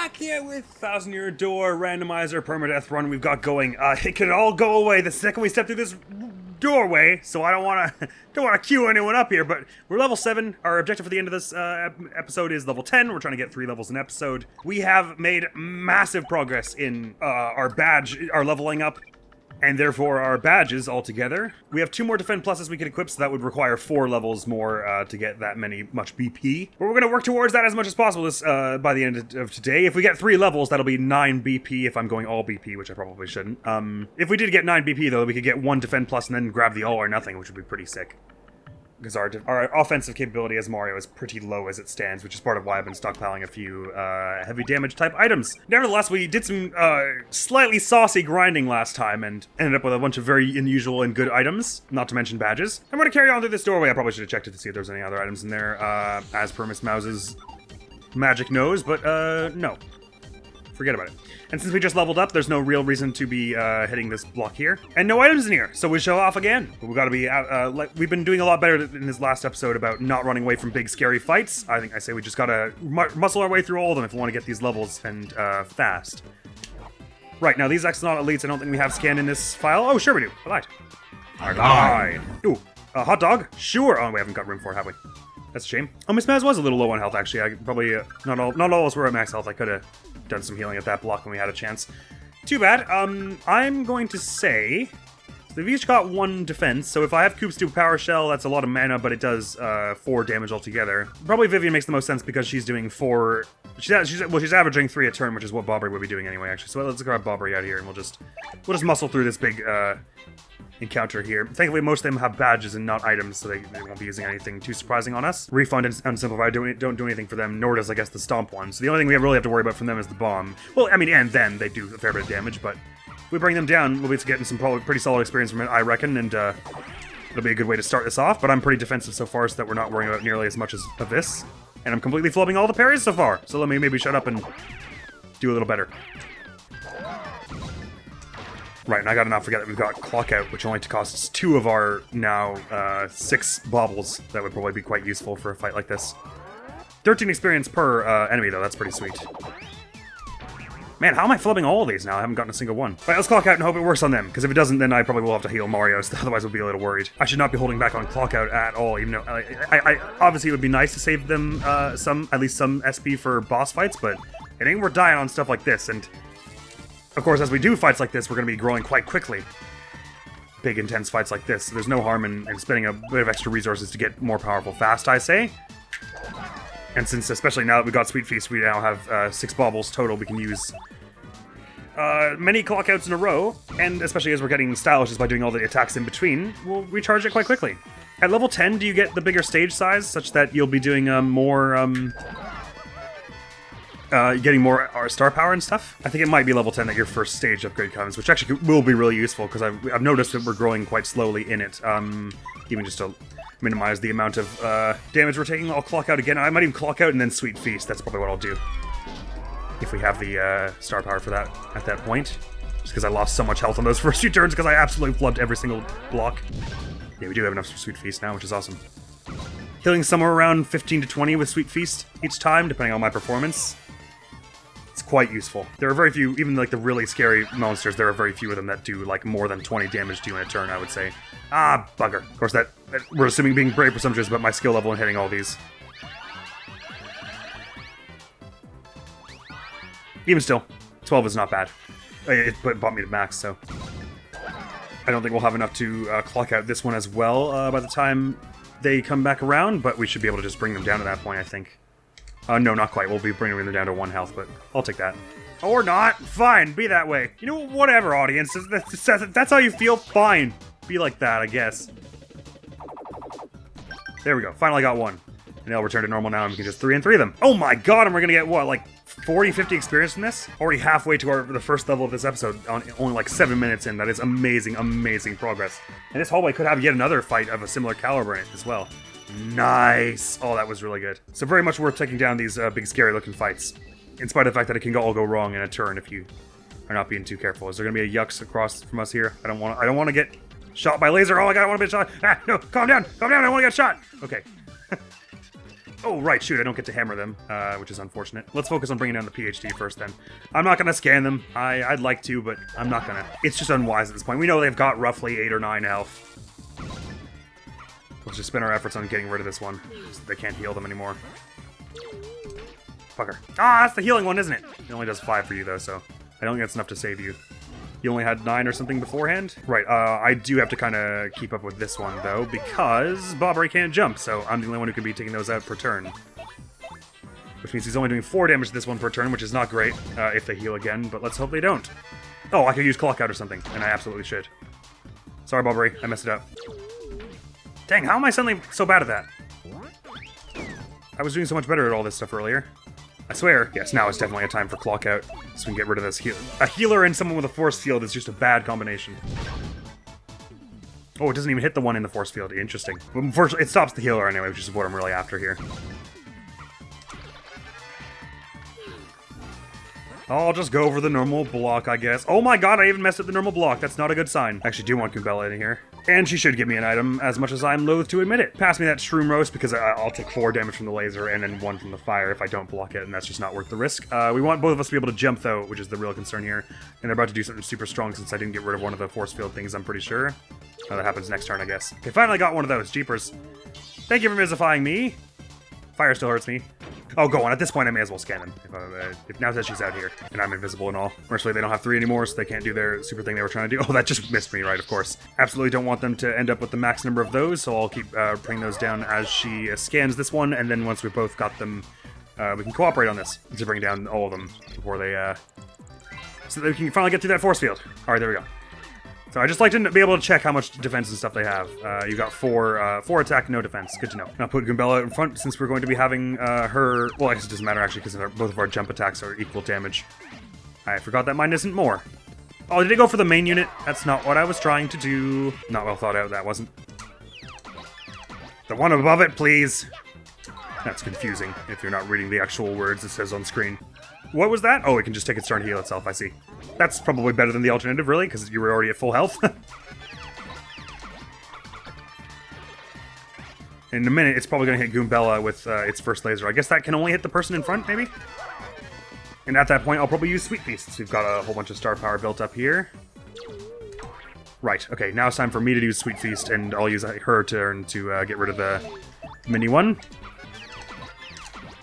back here with 1,000-Year Door Randomizer Permadeath run we've got going. It could all go away the second we step through this doorway, so I don't want to queue anyone up here, but we're level 7. Our objective for the end of this episode is level 10. We're trying to get 3 levels an episode. We have made massive progress in our badge, our leveling up, and therefore our badges altogether. We have 2 more defend pluses we can equip, so that would require 4 levels more to get that much BP. But we're going to work towards that as much as possible by the end of today. If we get 3 levels, that'll be 9 BP if I'm going all BP, which I probably shouldn't. If we did get 9 BP though, we could get 1 defend plus and then grab the all or nothing, which would be pretty sick. Because our offensive capability as Mario is pretty low as it stands, which is part of why I've been stockpiling a few heavy damage type items. Nevertheless, we did some slightly saucy grinding last time and ended up with a bunch of very unusual and good items, not to mention badges. I'm going to carry on through this doorway. I probably should have checked it to see if there's any other items in there, as per Miss Mouse's magic nose, but no. Forget about it. And since we just leveled up, there's no real reason to be hitting this block here. And no items in here, so we show off again. But we've got to be out, we've been doing a lot better in this last episode about not running away from big scary fights. I say we just gotta muscle our way through all of them if we want to get these levels and fast. Right, now these Exonaut elites, I don't think we have scanned in this file. Oh, sure we do. I lied. I lied. Ooh, a hot dog? Sure. Oh, we haven't got room for it, have we? That's a shame. Oh, Miss Maz was a little low on health, actually. I probably, not all of us were at max health. I could have done some healing at that block when we had a chance. Too bad. I'm going to say they've each got 1 defense, so if I have Coop's do Power Shell, that's a lot of mana, but it does 4 damage altogether. Probably Vivian makes the most sense because she's doing 4... She's averaging 3 a turn, which is what Bobbery would be doing anyway, actually. So let's grab Bobbery out here, and we'll just muscle through this big encounter here. Thankfully, most of them have badges and not items, so they won't be using anything too surprising on us. Refund and Unsimplified don't do anything for them, nor does, I guess, the Stomp one. So the only thing we really have to worry about from them is the Bomb. Well, I mean, and then they do a fair bit of damage, but if we bring them down, we'll be getting some probably pretty solid experience from it, I reckon, and it'll be a good way to start this off, but I'm pretty defensive so far so that we're not worrying about nearly as much of this. And I'm completely flubbing all the parries so far, so let me maybe shut up and do a little better. Right, and I gotta not forget that we've got Clock Out, which only costs 2 of our now 6 baubles. That would probably be quite useful for a fight like this. 13 experience per enemy, though. That's pretty sweet. Man, how am I flubbing all of these now? I haven't gotten a single one. Right, let's Clock Out and hope it works on them, because if it doesn't, then I probably will have to heal Mario, so otherwise we'll be a little worried. I should not be holding back on Clock Out at all, even though I obviously it would be nice to save them at least some SP for boss fights, but it ain't worth dying on stuff like this, and of course, as we do fights like this, we're going to be growing quite quickly. Big, intense fights like this. So there's no harm in spending a bit of extra resources to get more powerful fast, I say. And since, especially now that we've got Sweet Feast, we now have 6 baubles total. We can use many clockouts in a row. And especially as we're getting stylish just by doing all the attacks in between, we'll recharge it quite quickly. At level 10, do you get the bigger stage size, such that you'll be doing more... getting more star power and stuff? I think it might be level 10 that your first stage upgrade comes, which actually will be really useful, because I've noticed that we're growing quite slowly in it. Even just to minimize the amount of damage we're taking, I'll Clock Out again. I might even Clock Out and then Sweet Feast. That's probably what I'll do. If we have the star power for that at that point. Just because I lost so much health on those first few turns, because I absolutely flubbed every single block. Yeah, we do have enough for Sweet Feast now, which is awesome. Healing somewhere around 15 to 20 with Sweet Feast each time, depending on my performance. It's quite useful. There are very few, even like the really scary monsters, there are very few of them that do like more than 20 damage to you in a turn, I would say. Ah, bugger. Of course, that we're assuming being very presumptuous about my skill level in hitting all these. Even still, 12 is not bad. It brought me to max, so I don't think we'll have enough to Clock Out this one as well by the time they come back around, but we should be able to just bring them down to that point, I think. No, not quite. We'll be bringing them down to 1 health, but I'll take that. Or not. Fine, be that way. You know, whatever, audience. That's how you feel? Fine. Be like that, I guess. There we go. Finally got 1. And they'll return to normal now, and we can just 3 and 3 them. Oh my god, and we're gonna get, what, like 40, 50 experience from this? Already halfway to the first level of this episode, only like 7 minutes in. That is amazing, amazing progress. And this hallway could have yet another fight of a similar caliber in it as well. Nice! Oh, that was really good. So very much worth taking down these big scary looking fights. In spite of the fact that it can all go wrong in a turn if you are not being too careful. Is there gonna be a Yux across from us here? I don't want to get shot by laser. Oh my god, I want to be shot. Ah, no, calm down, I don't want to get shot. Okay. Oh, right, shoot, I don't get to hammer them, which is unfortunate. Let's focus on bringing down the PhD first, then. I'm not gonna scan them. I'd like to, but I'm not gonna. It's just unwise at this point. We know they've got roughly 8 or 9 health. Let's just spend our efforts on getting rid of this one, so they can't heal them anymore. Fucker. Ah, that's the healing one, isn't it? It only does 5 for you, though, so I don't think that's enough to save you. You only had 9 or something beforehand? Right, I do have to kind of keep up with this one, though, because Bobbery can't jump, so I'm the only one who can be taking those out per turn. Which means he's only doing 4 damage to this one per turn, which is not great, if they heal again, but let's hope they don't. Oh, I could use Clock Out or something, and I absolutely should. Sorry, Bobbery, I messed it up. Dang, how am I suddenly so bad at that? I was doing so much better at all this stuff earlier. I swear. Yes, now is definitely a time for Clock Out, so we can get rid of this heal. A healer and someone with a force field is just a bad combination. Oh, it doesn't even hit the one in the force field. Interesting. Well, it stops the healer anyway, which is what I'm really after here. I'll just go over the normal block, I guess. Oh my god, I even messed up the normal block. That's not a good sign. I actually do want Goombella in here. And she should give me an item, as much as I'm loath to admit it. Pass me that Shroom Roast, because I'll take 4 damage from the laser and then 1 from the fire if I don't block it, and that's just not worth the risk. We want both of us to be able to jump, though, which is the real concern here. And they're about to do something super strong since I didn't get rid of one of the force field things, I'm pretty sure. That happens next turn, I guess. Okay, finally got one of those. Jeepers. Thank you for mystifying me. Fire still hurts me. Oh, go on. At this point, I may as well scan them. If now that she's out here, and I'm invisible and all. Mercifully, they don't have 3 anymore, so they can't do their super thing they were trying to do. Oh, that just missed me, right, of course. Absolutely don't want them to end up with the max number of those, so I'll keep bringing those down as she scans this one, and then once we've both got them, we can cooperate on this to bring down all of them before they, so that we can finally get through that force field. All right, there we go. So I just like to be able to check how much defense and stuff they have. You got 4 attack, no defense. Good to know. Now put Goombella in front since we're going to be having her... Well, I guess it doesn't matter actually because both of our jump attacks are equal damage. I forgot that mine isn't more. Oh, did it go for the main unit? That's not what I was trying to do. Not well thought out, that wasn't. The one above it, please. That's confusing if you're not reading the actual words it says on screen. What was that? Oh, it can just take its turn to heal itself, I see. That's probably better than the alternative, really, because you were already at full health. In a minute, it's probably going to hit Goombella with its first laser. I guess that can only hit the person in front, maybe? And at that point, I'll probably use Sweet Feast, since we've got a whole bunch of star power built up here. Right, okay, now it's time for me to use Sweet Feast, and I'll use her turn to get rid of the mini one.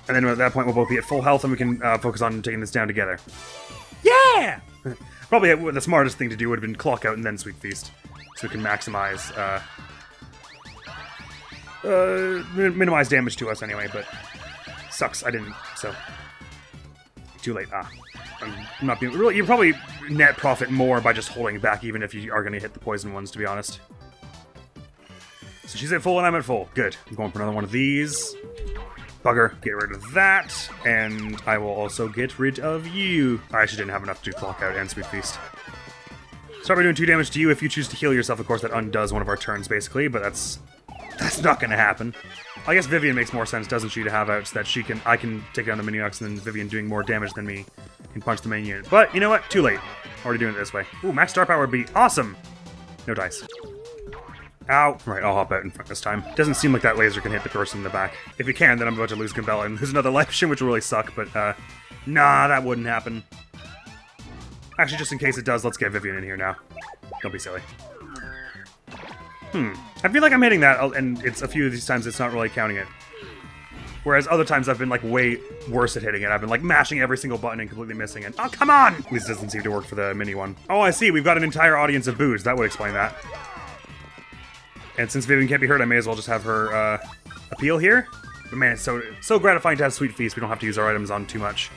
And then at that point, we'll both be at full health, and we can focus on taking this down together. Yeah! Probably the smartest thing to do would have been Clock Out and then Sweet Feast. So we can maximize, minimize damage to us anyway, but sucks, I didn't, so. Too late, I'm not being, really, you probably net profit more by just holding back, even if you are going to hit the poison ones, to be honest. So she's at full and I'm at full, good. I'm going for another one of these. Bugger, get rid of that, and I will also get rid of you. I actually didn't have enough to do Clock Out and Sweet Feast. Start by doing 2 damage to you. If you choose to heal yourself, of course, that undoes one of our turns, basically, but that's not gonna happen. I guess Vivian makes more sense, doesn't she, to have out so that I can take down the Miniox and then Vivian doing more damage than me can punch the main unit. But, you know what? Too late. Already doing it this way. Ooh, max star power would be awesome! No dice. Ow. Right, I'll hop out in front this time. Doesn't seem like that laser can hit the person in the back. If it can, then I'm about to lose Goombella and lose another life potion, which will really suck, but, nah, that wouldn't happen. Actually, just in case it does, let's get Vivian in here now. Don't be silly. I feel like I'm hitting that, and it's a few of these times it's not really counting it. Whereas other times I've been, like, way worse at hitting it. I've been, like, mashing every single button and completely missing it. Oh, come on! At least it doesn't seem to work for the mini one. Oh, I see, we've got an entire audience of boos. That would explain that. And since Vivian can't be hurt, I may as well just have her appeal here. But man, it's so gratifying to have Sweet Feast. We don't have to use our items on too much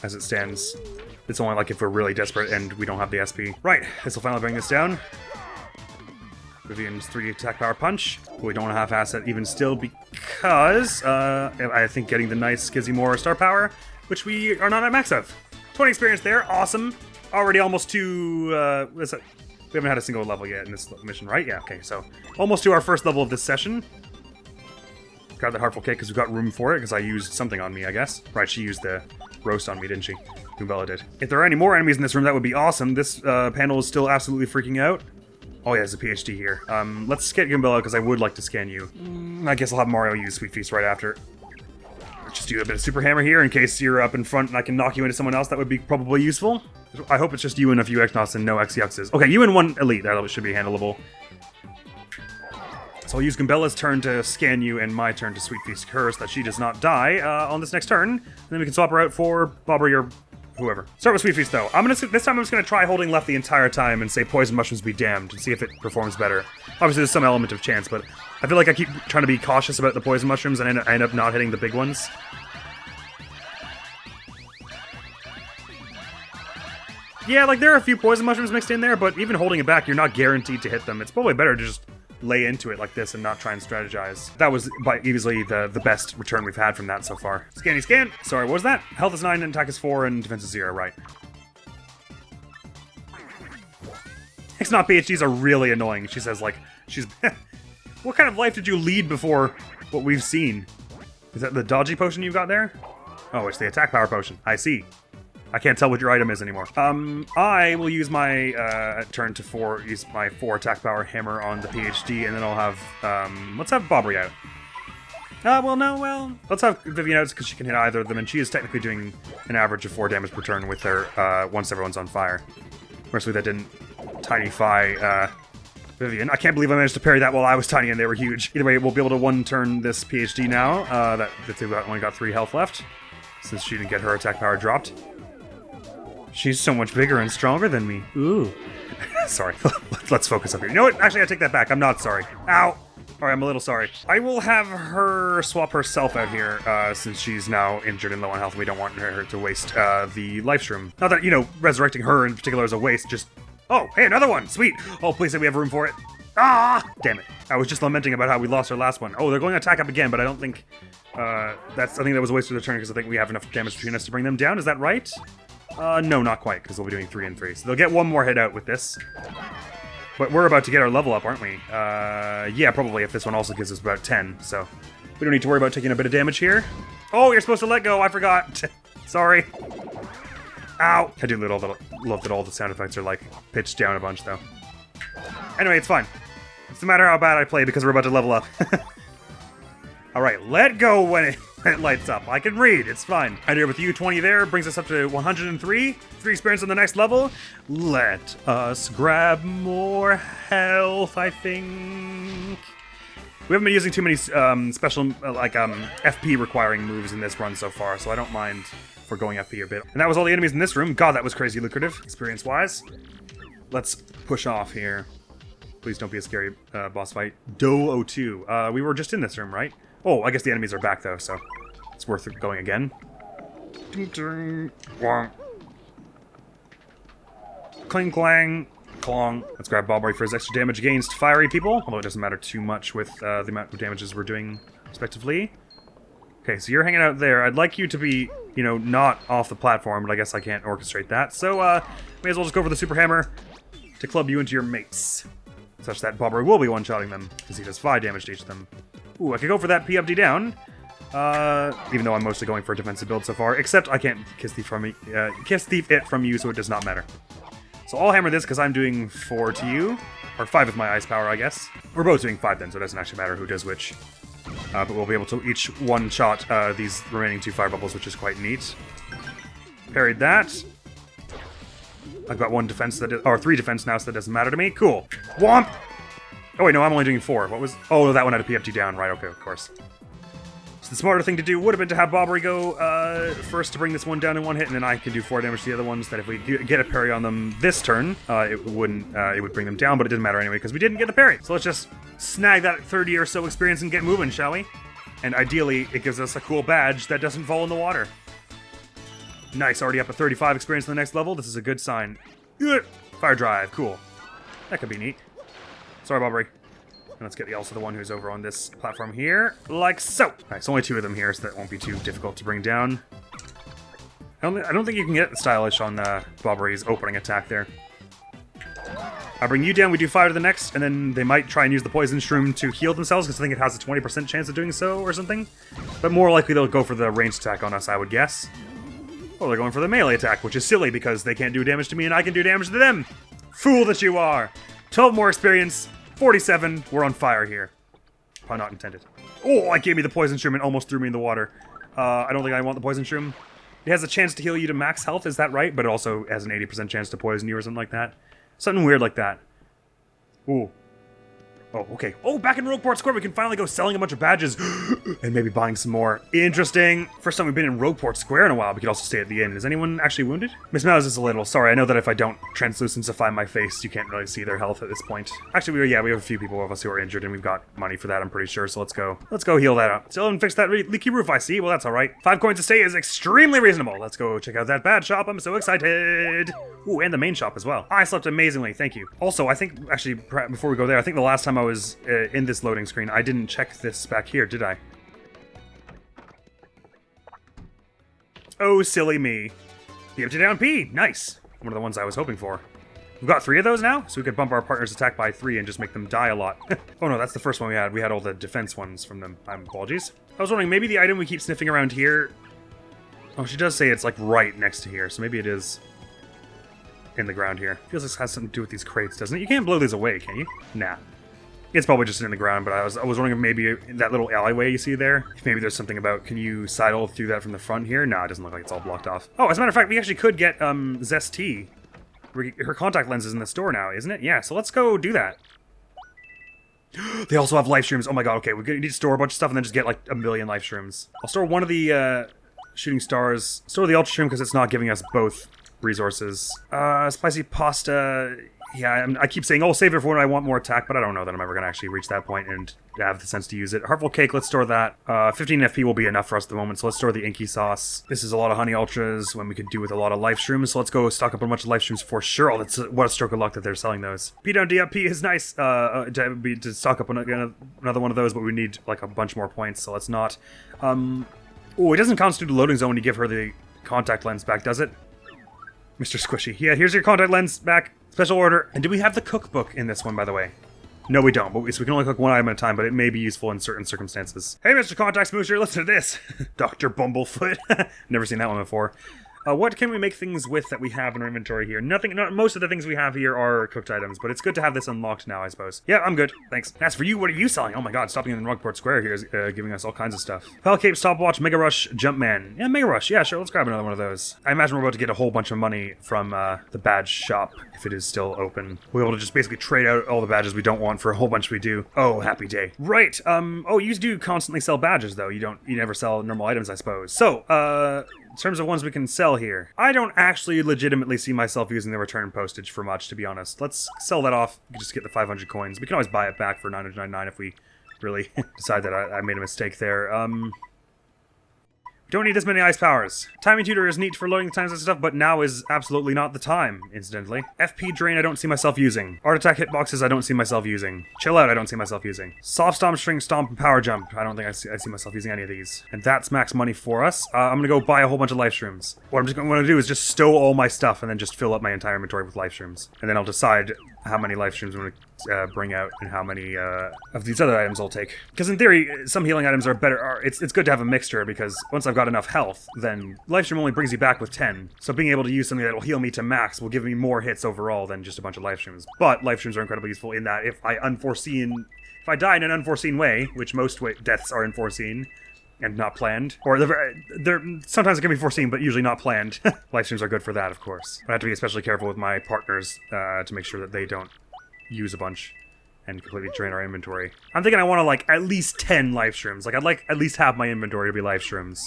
as it stands. It's only like if we're really desperate and we don't have the SP. Right, this will finally bring this down. Vivian's 3 attack power punch. We don't want to half-ass it even still because I think getting the nice gives you more star power, which we are not at max of. 20 experience there, awesome. Already almost to, what is it? We haven't had a single level yet in this mission, right? Yeah, okay, so almost to our first level of this session. Got the Heartful Cake because we've got room for it, because I used something on me, I guess. Right, she used the roast on me, didn't she? Goombella did. If there are any more enemies in this room, that would be awesome. This panel is still absolutely freaking out. Oh yeah, there's a PhD here. Let's get Goombella, because I would like to scan you. I guess I'll have Mario use Sweet Feast right after. Just do a bit of super hammer here in case you're up in front and I can knock you into someone else. That would be probably useful. I hope it's just you and a few X-Nauts and no X-Yuxes. Okay, you and one Elite. That should be handleable. So I'll use Gambella's turn to scan you and my turn to Sweet Feast her so that she does not die on this next turn. And then we can swap her out for Bobbery or whoever. Start with Sweet Feast though. This time I'm just gonna try holding left the entire time and say Poison Mushrooms be damned and see if it performs better. Obviously there's some element of chance, but I feel like I keep trying to be cautious about the Poison Mushrooms and I end up not hitting the big ones. Yeah, like there are a few Poison Mushrooms mixed in there, but even holding it back, you're not guaranteed to hit them. It's probably better to just lay into it like this and not try and strategize. That was by easily the best return we've had from that so far. Scanny scan. Sorry, what was that? Health is 9 and attack is 4 and defense is 0, right. X-Naut PhDs are really annoying. She says like, she's... What kind of life did you lead before what we've seen? Is that the dodgy potion you've got there? Oh, it's the attack power potion. I see. I can't tell what your item is anymore. I will use my turn to use my 4 attack power hammer on the PhD, and then I'll have, let's have Bobbery out. Let's have Vivian out because she can hit either of them, and she is technically doing an average of 4 damage per turn with her, once everyone's on fire. Mercifully that didn't tinify, Vivian. I can't believe I managed to parry that while I was tiny and they were huge. Either way, we'll be able to one-turn this PhD now, that's only got 3 health left, since she didn't get her attack power dropped. She's so much bigger and stronger than me. Ooh. Sorry. Let's focus up here. You know what? Actually, I take that back. I'm not sorry. Ow! Alright, I'm a little sorry. I will have her swap herself out here, since she's now injured and low on health, and we don't want her to waste the life shroom. Not that, you know, resurrecting her in particular is a waste, just... Oh, hey, another one! Sweet! Oh, please say we have room for it. Ah! Damn it. I was just lamenting about how we lost our last one. Oh, they're going to attack up again, but I don't think... I think that was a waste of the turn, because I think we have enough damage between us to bring them down. Is that right? No, not quite, because we'll be doing 3 and 3. So they'll get one more hit out with this. But we're about to get our level up, aren't we? Yeah, probably, if this one also gives us about 10, so... We don't need to worry about taking a bit of damage here. Oh, you're supposed to let go, I forgot! Sorry. Ow! I do love that all the sound effects are, like, pitched down a bunch, though. Anyway, it's fine. It's no matter how bad I play, because we're about to level up. Alright, let go when it lights up. I can read, it's fine. Right here with you, 20 there, brings us up to 103. 3 experience on the next level. Let us grab more health, I think. We haven't been using too many special, FP requiring moves in this run so far, so I don't mind forgoing FP a bit. And that was all the enemies in this room. God, that was crazy lucrative, experience-wise. Let's push off here. Please don't be a scary boss fight. Do 02. We were just in this room, right? Oh, I guess the enemies are back, though, so it's worth going again. Cling, clang, clong. Let's grab Bobbery for his extra damage against fiery people, although it doesn't matter too much with the amount of damages we're doing, respectively. Okay, so you're hanging out there. I'd like you to be, you know, not off the platform, but I guess I can't orchestrate that. So, may as well just go for the Super Hammer to club you into your mates. Such that Bobbery will be one-shotting them, because he does 5 damage to each of them. Ooh, I could go for that PFD down, even though I'm mostly going for a defensive build so far, except I can't Kiss Thief it from you, so it does not matter. So I'll hammer this because I'm doing 4 to you, or 5 with my ice power, I guess. We're both doing 5 then, so it doesn't actually matter who does which. But we'll be able to each one-shot these remaining 2 fire bubbles, which is quite neat. Parried that. I've got 1 defense or 3 defense now, so that doesn't matter to me. Cool. Womp! Oh wait, no, I'm only doing 4. What was... Oh, that one had a PFD down. Right, okay, of course. So the smarter thing to do would have been to have Bobbery go first to bring this one down in 1 hit, and then I can do 4 damage to the other ones, that if we get a parry on them this turn, it would bring them down, but it didn't matter anyway, because we didn't get the parry. So let's just snag that 30 or so experience and get moving, shall we? And ideally, it gives us a cool badge that doesn't fall in the water. Nice, already up at 35 experience on the next level. This is a good sign. Fire drive, cool. That could be neat. Sorry, Bobbery. And let's get also the one who's over on this platform here, like so. Alright, so only 2 of them here, so that won't be too difficult to bring down. I don't think you can get stylish on Bobbery's opening attack there. I bring you down, we do 5 to the next, and then they might try and use the poison shroom to heal themselves, because I think it has a 20% chance of doing so, or something. But more likely they'll go for the ranged attack on us, I would guess. Oh, they're going for the melee attack, which is silly, because they can't do damage to me, and I can do damage to them! Fool that you are! 12 more experience, 47, we're on fire here. Pun not intended. Oh, it gave me the poison shroom and almost threw me in the water. I don't think I want the poison shroom. It has a chance to heal you to max health, is that right? But it also has an 80% chance to poison you or something like that. Something weird like that. Ooh. Oh, okay. Oh, back in Rogueport Square, we can finally go selling a bunch of badges and maybe buying some more. Interesting. First time we've been in Rogueport Square in a while. We could also stay at the inn. Is anyone actually wounded? Miss Mouse is a little. Sorry, I know that if I don't translucencify my face, you can't really see their health at this point. Actually, we have a few people of us who are injured, and we've got money for that, I'm pretty sure, so let's go. Let's go heal that up. Still haven't fixed that leaky roof, I see. Well, that's all right. 5 coins a stay is extremely reasonable. Let's go check out that badge shop. I'm so excited. Ooh, and the main shop as well. I slept amazingly. Thank you. Also, I think, actually, before we go there, I think the last time I was in this loading screen, I didn't check this back here, did I? Oh, silly me. The empty down P. Nice. One of the ones I was hoping for. We've got 3 of those now, so we could bump our partner's attack by 3 and just make them die a lot. Oh no, that's the first one we had. We had all the defense ones from them. Apologies. I was wondering, maybe the item we keep sniffing around here... Oh, she does say it's like right next to here, so maybe it is in the ground here. Feels like it has something to do with these crates, doesn't it? You can't blow these away, can you? Nah. It's probably just in the ground, but I was wondering if maybe that little alleyway you see there, if maybe there's something about, can you sidle through that from the front here? No, it doesn't look like it's all blocked off. Oh, as a matter of fact, we actually could get Zest Tea. Her contact lens is in the store now, isn't it? Yeah, so let's go do that. They also have life shrooms. Oh my god, okay, we need to store a bunch of stuff and then just get like a million life shrooms. I'll store one of the shooting stars, store the ultra shroom because it's not giving us both resources. Spicy pasta... Yeah, I keep saying, oh, save it for when I want more attack, but I don't know that I'm ever going to actually reach that point and have the sense to use it. Heartful Cake, let's store that. 15 FP will be enough for us at the moment, so let's store the Inky Sauce. This is a lot of Honey Ultras when we could do with a lot of Life Shrooms, so let's go stock up a bunch of Life Shrooms for sure. Oh, that's what a stroke of luck that they're selling those. P down D up P is nice to stock up another one of those, but we need like a bunch more points, so let's not. Oh, it doesn't constitute a loading zone when you give her the contact lens back, does it? Mr. Squishy. Yeah, here's your contact lens back. Special order. And do we have the cookbook in this one, by the way? No, we don't. But so we can only cook one item at a time, but it may be useful in certain circumstances. Hey, Mr. Contact Smoosher, listen to this. Dr. Bumblefoot. Never seen that one before. What can we make things with that we have in our inventory here? Nothing. Most of the things we have here are cooked items, but it's good to have this unlocked now, I suppose. Yeah, I'm good. Thanks. As for you, what are you selling? Oh my god, stopping in Rogueport Square here is giving us all kinds of stuff. Hellcape, Stopwatch, Mega Rush, Jumpman. Yeah, Mega Rush. Yeah, sure. Let's grab another one of those. I imagine we're about to get a whole bunch of money from the badge shop, if it is still open. We'll be able to just basically trade out all the badges we don't want for a whole bunch we do. Oh, happy day. Right. Oh, you do constantly sell badges, though. You never sell normal items, I suppose. So, in terms of ones we can sell here, I don't actually legitimately see myself using the return postage for much, to be honest. Let's sell that off. We can just get the 500 coins. We can always buy it back for 999 if we really decide that I made a mistake there. Don't need as many ice powers. Timing tutor is neat for loading the times and stuff, but now is absolutely not the time, incidentally. FP drain I don't see myself using. Art attack hitboxes I don't see myself using. Chill out I don't see myself using. Soft stomp, shrink stomp, and power jump. I don't think I see myself using any of these. And that's max money for us. I'm gonna go buy a whole bunch of life shrooms. What I'm just gonna do is just stow all my stuff and then just fill up my entire inventory with life shrooms. And then I'll decide how many life shrooms I'm gonna bring out and how many of these other items I'll take. Because in theory, some healing items are better. It's good to have a mixture because once I've got enough health, then life stream only brings you back with 10. So being able to use something that will heal me to max will give me more hits overall than just a bunch of life streams. But life streams are incredibly useful in that if I die in an unforeseen way, which most deaths are unforeseen and not planned, or they're sometimes it can be foreseen, but usually not planned. Life streams are good for that, of course. I have to be especially careful with my partners to make sure that they don't use a bunch and completely drain our inventory. I'm thinking I want to like at least 10 life shrooms. Like I'd like at least half my inventory to be life shrooms.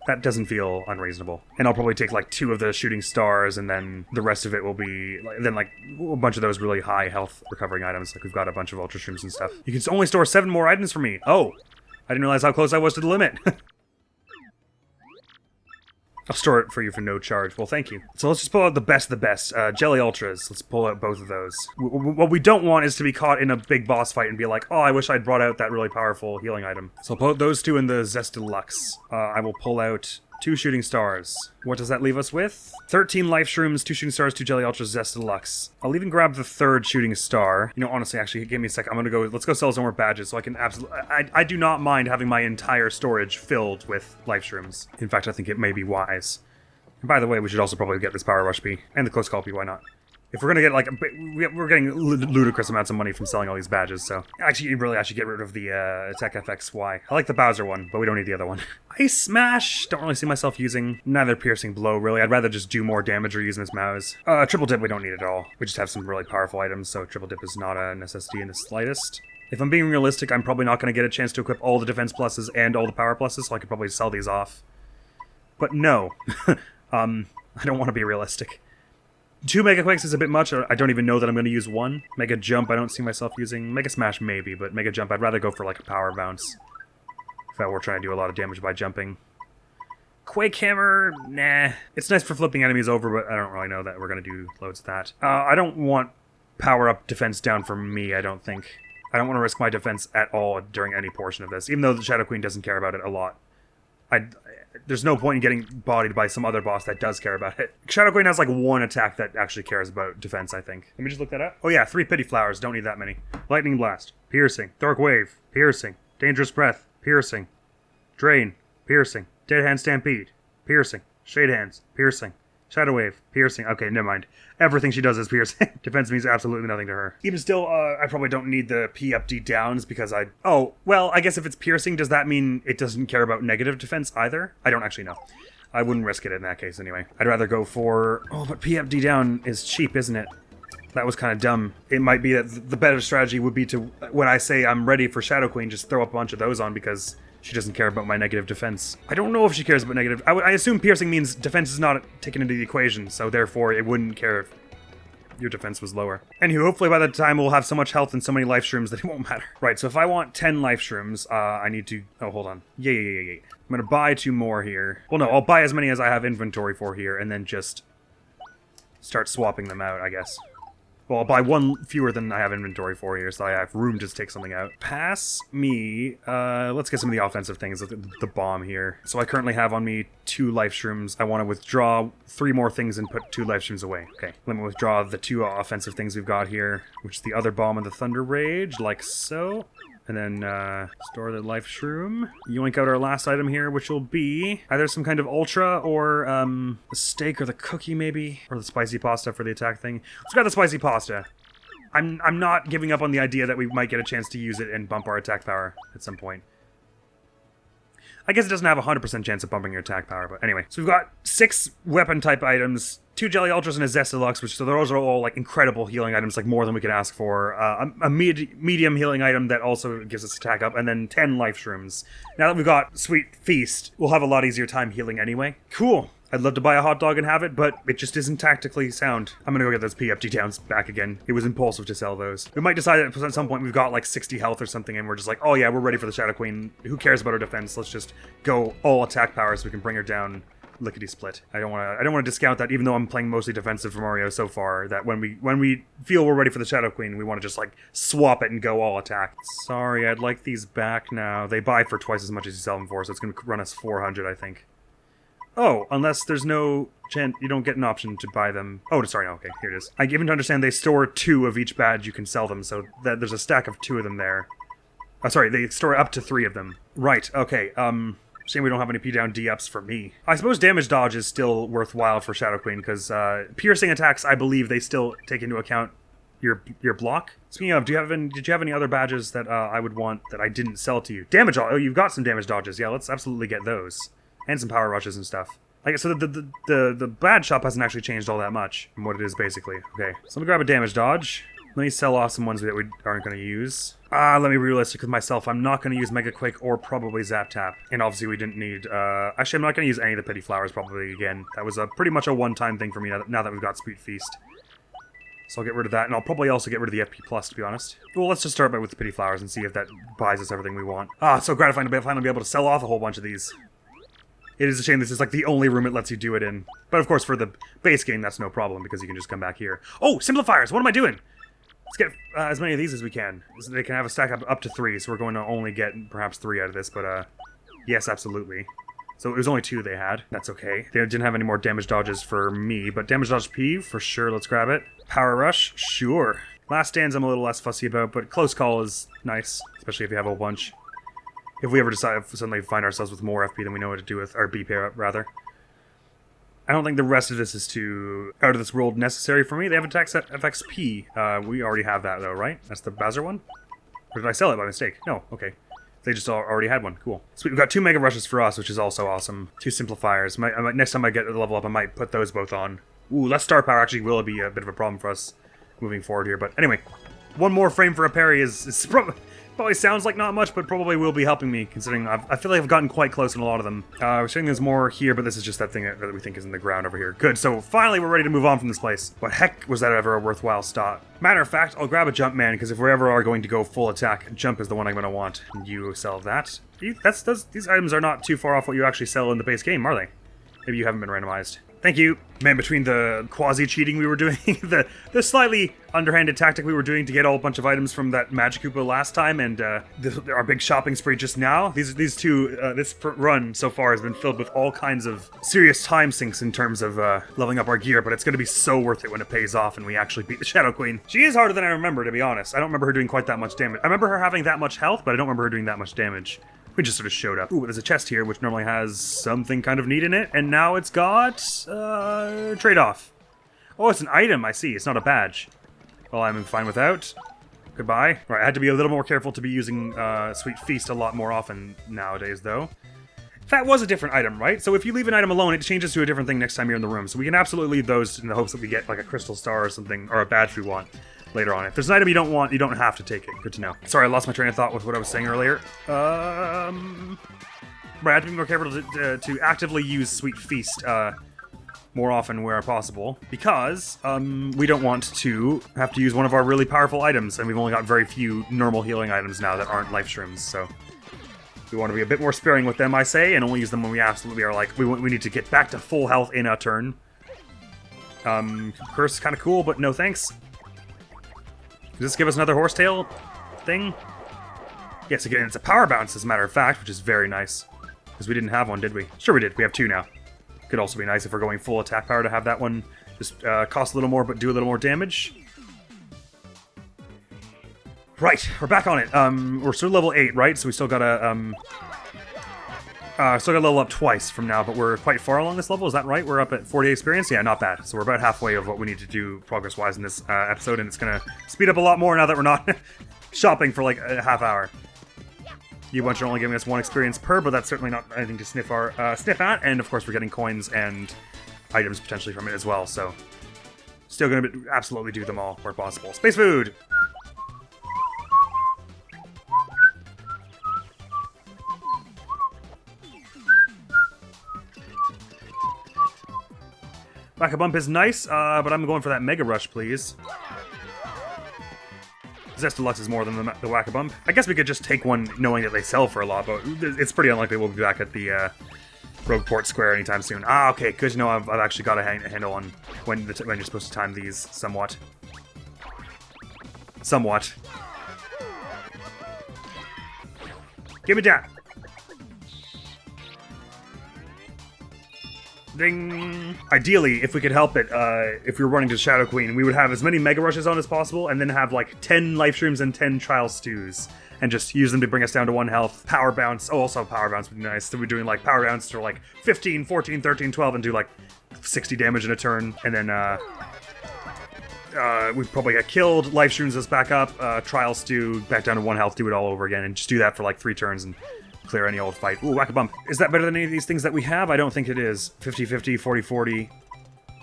That doesn't feel unreasonable. And I'll probably take like 2 of the shooting stars and then the rest of it will be like a bunch of those really high health recovering items. Like we've got a bunch of ultra shrooms and stuff. You can only store 7 more items for me. Oh, I didn't realize how close I was to the limit. I'll store it for you for no charge. Well, thank you. So let's just pull out the best of the best. Jelly Ultras. Let's pull out both of those. What we don't want is to be caught in a big boss fight and be like, oh, I wish I'd brought out that really powerful healing item. So I'll pull out those 2 in the Zest Deluxe. I will pull out 2 shooting stars. What does that leave us with? 13 life shrooms, 2 shooting stars, 2 jelly ultras, Zest Deluxe. I'll even grab the 3rd shooting star. You know, honestly, actually, give me a sec. Let's go sell some more badges so I can absolutely... I do not mind having my entire storage filled with life shrooms. In fact, I think it may be wise. And by the way, we should also probably get this Power Rush P. And the Close Call P, why not? If we're gonna get, like, we're getting ludicrous amounts of money from selling all these badges, so... Actually, really, I should get rid of the Attack FXY. I like the Bowser one, but we don't need the other one. Ice Smash! Don't really see myself using. Neither Piercing Blow, really. I'd rather just do more damage or use Miss Mouse. Triple Dip we don't need at all. We just have some really powerful items, so Triple Dip is not a necessity in the slightest. If I'm being realistic, I'm probably not going to get a chance to equip all the defense pluses and all the power pluses, so I could probably sell these off. But no. I don't want to be realistic. 2 Mega Quakes is a bit much. I don't even know that I'm going to use 1. Mega Jump I don't see myself using. Mega Smash maybe, but Mega Jump I'd rather go for like a Power Bounce. If I were trying to do a lot of damage by jumping. Quake Hammer, nah. It's nice for flipping enemies over, but I don't really know that we're going to do loads of that. I don't want power up defense down for me, I don't think. I don't want to risk my defense at all during any portion of this, even though the Shadow Queen doesn't care about it a lot. There's no point in getting bodied by some other boss that does care about it. Shadow Queen has like 1 attack that actually cares about defense, I think. Let me just look that up. Oh yeah, 3 Pity Flowers, don't need that many. Lightning Blast, Piercing, Dark Wave, Piercing, Dangerous Breath, Piercing, Drain, Piercing, Dead Hand Stampede, Piercing, Shade Hands, Piercing, Shadow Wave, Piercing. Okay, never mind. Everything she does is piercing. Defense means absolutely nothing to her. Even still, I probably don't need the P up D downs because I... Oh, well, I guess if it's piercing, does that mean it doesn't care about negative defense either? I don't actually know. I wouldn't risk it in that case anyway. I'd rather go for... Oh, but P up D down is cheap, isn't it? That was kind of dumb. It might be that the better strategy would be to, when I say I'm ready for Shadow Queen, just throw up a bunch of those on because... She doesn't care about my negative defense. I don't know if she cares about negative... I assume piercing means defense is not taken into the equation, so therefore it wouldn't care if your defense was lower. Anywho, hopefully by the time we'll have so much health and so many life shrooms that it won't matter. Right, so if I want 10 life shrooms, I need to... Oh, hold on. Yeah. I'm gonna buy 2 more here. Well, no, I'll buy as many as I have inventory for here, and then just start swapping them out, I guess. Well, I'll buy 1 fewer than I have inventory for here, so I have room to take something out. Pass me, let's get some of the offensive things, the bomb here. So I currently have on me 2 life shrooms. I want to withdraw 3 more things and put 2 life shrooms away. Okay, let me withdraw the 2 offensive things we've got here, which is the other bomb and the Thunder Rage, like so. And then, store the life shroom. Yoink out our last item here, which will be either some kind of ultra or, the steak or the cookie, maybe? Or the spicy pasta for the attack thing. Let's grab the spicy pasta. I'm not giving up on the idea that we might get a chance to use it and bump our attack power at some point. I guess it doesn't have a 100% chance of bumping your attack power, but anyway. So we've got 6 weapon-type items, 2 Jelly Ultras and a Zest Deluxe, which so those are all, like, incredible healing items, like, more than we could ask for. A medium healing item that also gives us attack up, and then 10 life shrooms. Now that we've got Sweet Feast, we'll have a lot easier time healing anyway. Cool. I'd love to buy a hot dog and have it, but it just isn't tactically sound. I'm gonna go get those PFG downs back again. It was impulsive to sell those. We might decide that at some point we've got like 60 health or something and we're just like, oh yeah, we're ready for the Shadow Queen. Who cares about her defense? Let's just go all attack power so we can bring her down lickety-split. I don't want to discount that, even though I'm playing mostly defensive for Mario so far, that when we feel we're ready for the Shadow Queen, we want to just like swap it and go all attack. Sorry, I'd like these back now. They buy for twice as much as you sell them for, so it's gonna run us 400, I think. Oh, unless there's no chance, you don't get an option to buy them. Oh, sorry, no, okay, here it is. I given to understand they store 2 of each badge you can sell them, so that there's a stack of 2 of them there. Oh, sorry, they store up to 3 of them. Right, okay, shame we don't have any P-down D-ups for me. I suppose damage dodge is still worthwhile for Shadow Queen, because piercing attacks, I believe they still take into account your block. Speaking of, did you have any other badges that I would want that I didn't sell to you? Damage, oh, you've got some damage dodges, yeah, let's absolutely get those. And some power rushes and stuff. Like, so the badge shop hasn't actually changed all that much from what it is, basically. Okay, so let me grab a damage dodge. Let me sell off some ones that we aren't going to use. Let me be realistic with myself. I'm not going to use Mega Quake or probably Zap Tap. And obviously we didn't need... actually, I'm not going to use any of the Pity Flowers probably again. That was pretty much a one-time thing for me now that we've got Sweet Feast. So I'll get rid of that, and I'll probably also get rid of the FP Plus, to be honest. Well, let's just start with the Pity Flowers and see if that buys us everything we want. It's so gratifying to finally be able to sell off a whole bunch of these. It is a shame this is like the only room it lets you do it in. But of course, for the base game, that's no problem, because you can just come back here. Oh, simplifiers! What am I doing? Let's get as many of these as we can. So they can have a stack up to 3, so we're going to only get perhaps 3 out of this, but yes, absolutely. So it was only 2 they had. That's okay. They didn't have any more damage dodges for me, but damage dodge P, for sure, let's grab it. Power rush, sure. Last stands I'm a little less fussy about, but close call is nice, especially if you have a whole bunch. If we ever decide to suddenly find ourselves with more FP than we know what to do with, or BP rather. I don't think the rest of this is too out of this world necessary for me. They have attack set FXP. We already have that though, right? That's the Bazar one? Or did I sell it by mistake? No, okay. They just already had one. Cool. Sweet, we've got 2 Mega Rushes for us, which is also awesome. 2 Simplifiers. Next time I get the level up, I might put those both on. Ooh, less star power actually will be a bit of a problem for us moving forward here. But anyway, 1 more frame for a parry is probably sounds like not much, but probably will be helping me, considering I feel like I've gotten quite close in a lot of them. We're saying there's more here, but this is just that thing that we think is in the ground over here. Good, so finally we're ready to move on from this place. But heck, was that ever a worthwhile stop? Matter of fact, I'll grab a jump man, because if we ever are going to go full attack, jump is the one I'm going to want. You sell that. These items are not too far off what you actually sell in the base game, are they? Maybe you haven't been randomized. Thank you. Man, between the quasi-cheating we were doing, the slightly underhanded tactic we were doing to get a whole bunch of items from that Magic Koopa last time, and our big shopping spree just now, this run so far has been filled with all kinds of serious time sinks in terms of leveling up our gear, but it's going to be so worth it when it pays off and we actually beat the Shadow Queen. She is harder than I remember, to be honest. I don't remember her doing quite that much damage. I remember her having that much health, but I don't remember her doing that much damage. We just sort of showed up. Ooh, there's a chest here, which normally has something kind of neat in it, and now it's got, trade-off. Oh, it's an item, I see. It's not a badge. Well, I'm fine without. Goodbye. Right, I had to be a little more careful to be using, Sweet Feast a lot more often nowadays, though. That was a different item, right? So if you leave an item alone, it changes to a different thing next time you're in the room. So we can absolutely leave those in the hopes that we get, like, a crystal star or something, or a badge we want later on. If there's an item you don't want, you don't have to take it. Good to know. Sorry, I lost my train of thought with what I was saying earlier. Right, I have to be more careful to actively use Sweet Feast more often where possible, because we don't want to have to use one of our really powerful items, and we've only got very few normal healing items now that aren't life shrooms, so we want to be a bit more sparing with them, I say, and only use them when we absolutely are like, we need to get back to full health in a turn. Curse is kind of cool, but no thanks. Does this give us another horsetail thing? Yes, again, it's a power bounce, as a matter of fact, which is very nice. Because we didn't have one, did we? Sure we did. We have 2 now. Could also be nice if we're going full attack power to have that one just cost a little more, but do a little more damage. Right, we're back on it. We're still level 8, right? So we still gotta, level up twice from now, but we're quite far along this level. Is that right? We're up at 40 experience? Yeah, not bad. So we're about halfway of what we need to do progress-wise in this episode, and it's gonna speed up a lot more now that we're not shopping for like a half hour. You bunch are only giving us 1 experience per, but that's certainly not anything to sniff at, and of course we're getting coins and items potentially from it as well, so still gonna absolutely do them all where possible. Space food! Whack-a-bump is nice, but I'm going for that Mega Rush, please. Zest Deluxe is more than the Whack-a-bump. I guess we could just take one knowing that they sell for a lot, but it's pretty unlikely we'll be back at the Rogueport Square anytime soon. Ah, okay, good to know I've actually got a handle on when you're supposed to time these somewhat. Somewhat. Give me that! Ding! Ideally, if we could help it, if we were running to Shadow Queen, we would have as many Mega Rushes on as possible, and then have like 10 Life Shrooms and 10 Trial Stews, and just use them to bring us down to 1 health. Power Bounce, oh, also Power Bounce would be nice. So we're doing like Power Bounce to like 15, 14, 13, 12, and do like 60 damage in a turn, and then we'd probably get killed, Life Shrooms us back up, Trial Stew, back down to 1 health, do it all over again, and just do that for like 3 turns, and clear any old fight. Ooh, Whack-a-bump. Is that better than any of these things that we have? I don't think it is. 50-50, 40-40.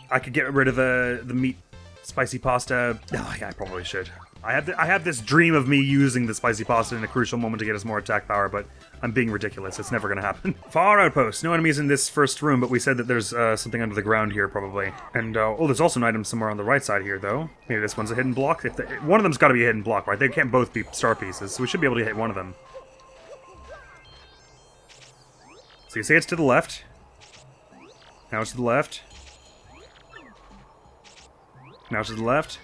I could get rid of the meat spicy pasta. Oh, yeah, I probably should. I have this dream of me using the spicy pasta in a crucial moment to get us more attack power, but I'm being ridiculous. It's never going to happen. Far outpost. No enemies in this first room, but we said that there's something under the ground here, probably. And, oh, there's also an item somewhere on the right side here, though. Maybe this one's a hidden block. One of them's got to be a hidden block, right? They can't both be star pieces, so we should be able to hit one of them. So you say it's to the left. Now it's to the left. Now it's to the left.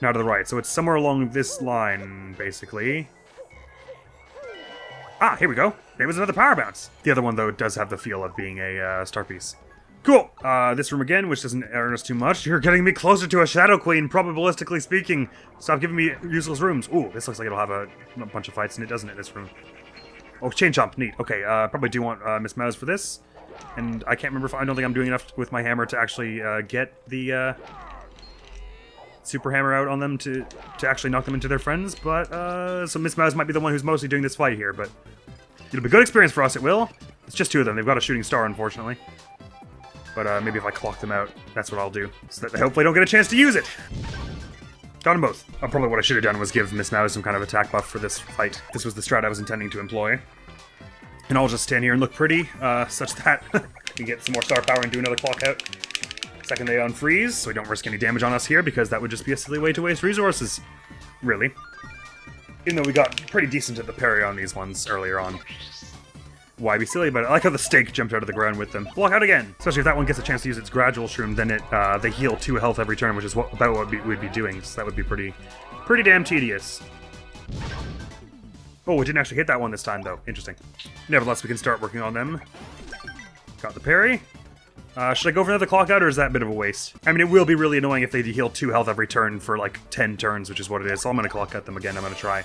Now to the right. So it's somewhere along this line, basically. Ah, here we go. There was another power bounce. The other one, though, does have the feel of being a star piece. Cool. This room again, which doesn't earn us too much. You're getting me closer to a Shadow Queen, probabilistically speaking. Stop giving me useless rooms. Ooh, this looks like it'll have a bunch of fights in it, doesn't it, this room? Oh, chain chomp, neat. Okay, probably do want Miss Mouse for this. And I can't remember if I don't think I'm doing enough with my hammer to actually get the super hammer out on them to actually knock them into their friends. But so Miss Mouse might be the one who's mostly doing this fight here. But it'll be a good experience for us. It will. It's just two of them. They've got a shooting star, unfortunately. But maybe if I clock them out, that's what I'll do. So that they hopefully don't get a chance to use it. Got them both. Probably what I should have done was give Miss Mouse some kind of attack buff for this fight. This was the strat I was intending to employ. And I'll just stand here and look pretty, such that we can get some more star power and do another clock out. Second they unfreeze, so we don't risk any damage on us here, because that would just be a silly way to waste resources. Really. Even though we got pretty decent at the parry on these ones earlier on. Why be silly? But I like how the stake jumped out of the ground with them. Block out again! Especially if that one gets a chance to use its gradual shroom, then they heal 2 health every turn, which is about what we'd be doing, so that would be pretty damn tedious. Oh, it didn't actually hit that one this time, though. Interesting. Nevertheless, we can start working on them. Got the parry. Should I go for another clock out, or is that a bit of a waste? I mean, it will be really annoying if they heal 2 health every turn for, like, 10 turns, which is what it is. So I'm going to clock out them again. I'm going to try.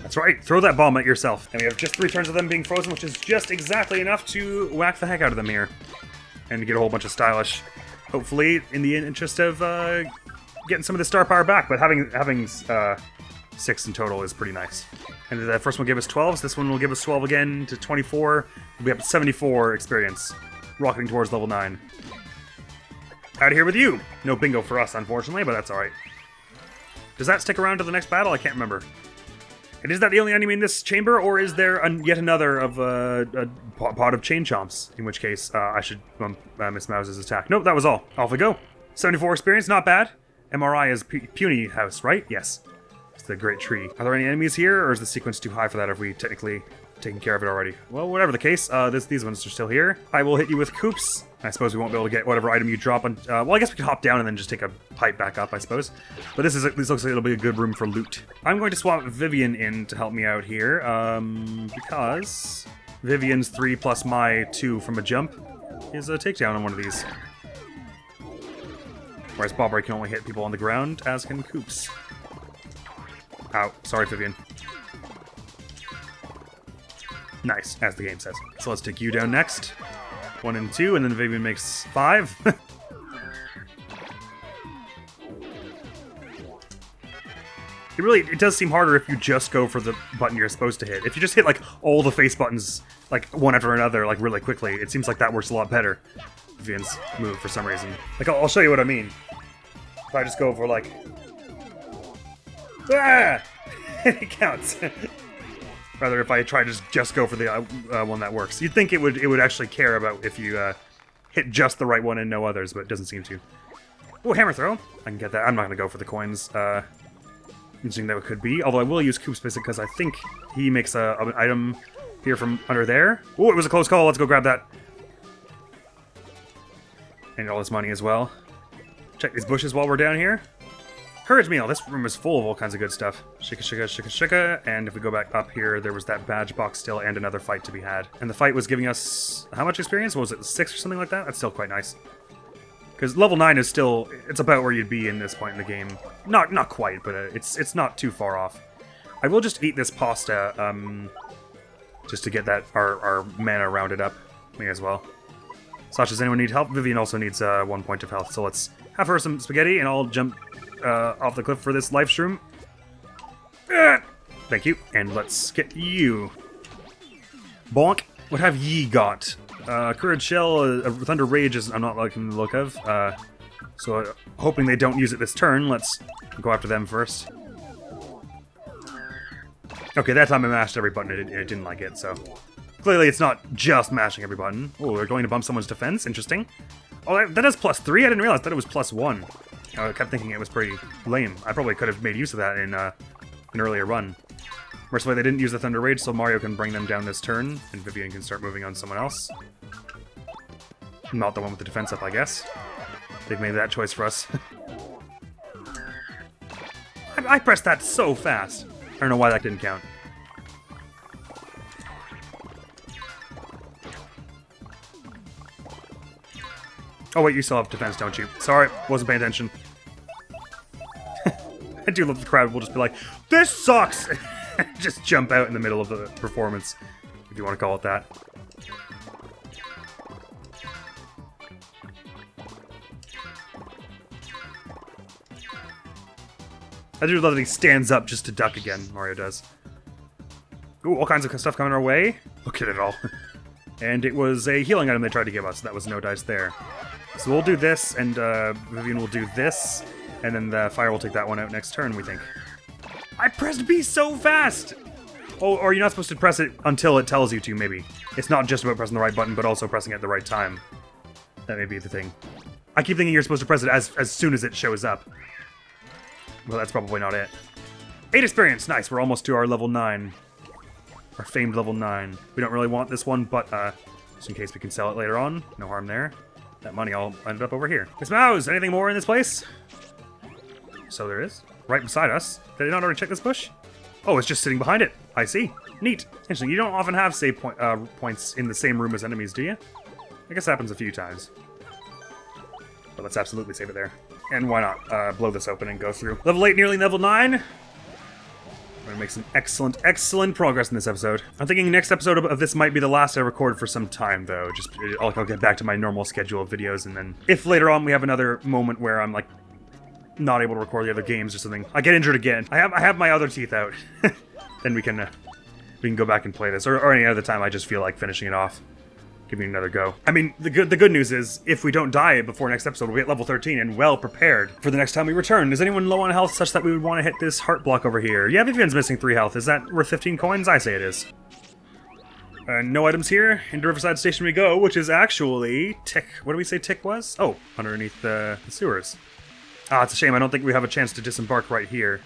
That's right. Throw that bomb at yourself. And we have just 3 turns of them being frozen, which is just exactly enough to whack the heck out of them here. And get a whole bunch of stylish. Hopefully, in the interest of getting some of the star power back. But having 6 in total is pretty nice. And the first one gave us 12, so this one will give us 12 again to 24. We'll be up to 74 experience, rocketing towards level 9. Out of here with you! No bingo for us, unfortunately, but that's alright. Does that stick around to the next battle? I can't remember. And is that the only enemy in this chamber, or is there yet another of a pot of chain chomps? In which case, I should Miss Mouse's attack. Nope, that was all. Off we go. 74 experience, not bad. MRI is Puny House, right? Yes. It's the Great Tree. Are there any enemies here, or is the sequence too high for that? Have we technically taken care of it already? Well, whatever the case, these ones are still here. I will hit you with coops. I suppose we won't be able to get whatever item you drop on... well, I guess we could hop down and then just take a pipe back up, I suppose. But this looks like it'll be a good room for loot. I'm going to swap Vivian in to help me out here, because Vivian's 3 plus my 2 from a jump is a takedown on one of these. Whereas Bobbery can only hit people on the ground, as can Coops. Ow. Sorry, Vivian. Nice, as the game says. So let's take you down next. 1 and 2, and then Vivian makes 5. It does seem harder if you just go for the button you're supposed to hit. If you just hit, like, all the face buttons, like, one after another, like, really quickly, it seems like that works a lot better. Vivian's move, for some reason. Like, I'll show you what I mean. If I just go for, like... Ah! It counts. Rather, if I try to just go for the one that works. You'd think it would actually care about if you hit just the right one and no others, but it doesn't seem to. Oh, hammer throw. I can get that. I'm not going to go for the coins. Interesting that it could be. Although I will use Coop's Basic because I think he makes an item here from under there. Oh, it was a close call. Let's go grab that. And all this money as well. Check these bushes while we're down here. Courage meal. This room is full of all kinds of good stuff. Shika, shika, shika, shika. And if we go back up here, there was that badge box still and another fight to be had. And the fight was giving us... how much experience? What was it? 6 or something like that? That's still quite nice. Because level 9 is still... it's about where you'd be in this point in the game. Not quite, but it's not too far off. I will just eat this pasta, just to get that our mana rounded up. Me as well. Sasha, does anyone need help? Vivian also needs 1 point of health, so let's have her some spaghetti, and I'll jump off the cliff for this life shroom. Thank you, and let's get you. Bonk. What have ye got? Courage Shell, Thunder Rage is I'm not liking the look of. So hoping they don't use it this turn, let's go after them first. Okay, that time I mashed every button, it didn't like it, so... clearly it's not just mashing every button. Oh, we're going to bump someone's defense? Interesting. Oh, that is +3? I didn't realize that it was +1. I kept thinking it was pretty lame. I probably could have made use of that in an earlier run. Mercifully, they didn't use the Thunder Rage, so Mario can bring them down this turn, and Vivian can start moving on someone else. Not the one with the defense up, I guess. They've made that choice for us. I pressed that so fast. I don't know why that didn't count. Oh wait, you still have defense, don't you? Sorry, wasn't paying attention. I do love the crowd will just be like, this sucks! Just jump out in the middle of the performance, if you want to call it that. I do love that he stands up just to duck again, Mario does. Ooh, all kinds of stuff coming our way. Look at it all. And it was a healing item they tried to give us. That was no dice there. So we'll do this, and Vivian will do this, and then the fire will take that one out next turn, we think. I pressed B so fast! Oh, or you're not supposed to press it until it tells you to, maybe. It's not just about pressing the right button, but also pressing it at the right time. That may be the thing. I keep thinking you're supposed to press it as soon as it shows up. Well, that's probably not it. 8 experience! Nice, we're almost to our level 9. Our famed level 9. We don't really want this one, but just in case we can sell it later on. No harm there. That money all ended up over here. Miss Mouse, anything more in this place? So there is. Right beside us. Did I not already check this bush? Oh, it's just sitting behind it. I see. Neat. Interesting. You don't often have save points in the same room as enemies, do you? I guess it happens a few times. But let's absolutely save it there. And why not blow this open and go through. Level 8, nearly level 9. We're gonna make some excellent progress in this episode. I'm thinking next episode of this might be the last I record for some time, though. Just I'll get back to my normal schedule of videos, and then if later on we have another moment where I'm like not able to record the other games or something, I get injured again. I have my other teeth out. Then we can go back and play this, or any other time I just feel like finishing it off. Give it another go. I mean, the good news is, if we don't die before next episode, we'll be at level 13 and well prepared for the next time we return. Is anyone low on health such that we would want to hit this heart block over here? Yeah, Vivian's missing 3 health. Is that worth 15 coins? I say it is. No items here. Into Riverside Station we go, which is actually Tick. What do we say Tick was? Oh, underneath the sewers. Ah, it's a shame. I don't think we have a chance to disembark right here.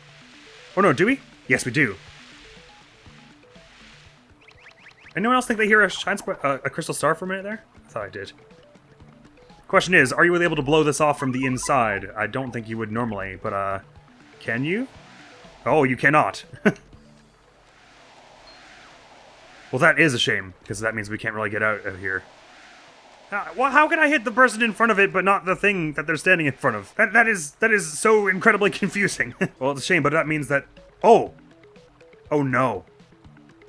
Oh no, do we? Yes, we do. Anyone else think they hear a crystal star for a minute there? I thought I did. Question is, are you able to blow this off from the inside? I don't think you would normally, but can you? Oh, you cannot. Well, that is a shame, because that means we can't really get out of here. Well, how can I hit the person in front of it, but not the thing that they're standing in front of? That is so incredibly confusing. Well, it's a shame, but that means that... Oh! Oh no.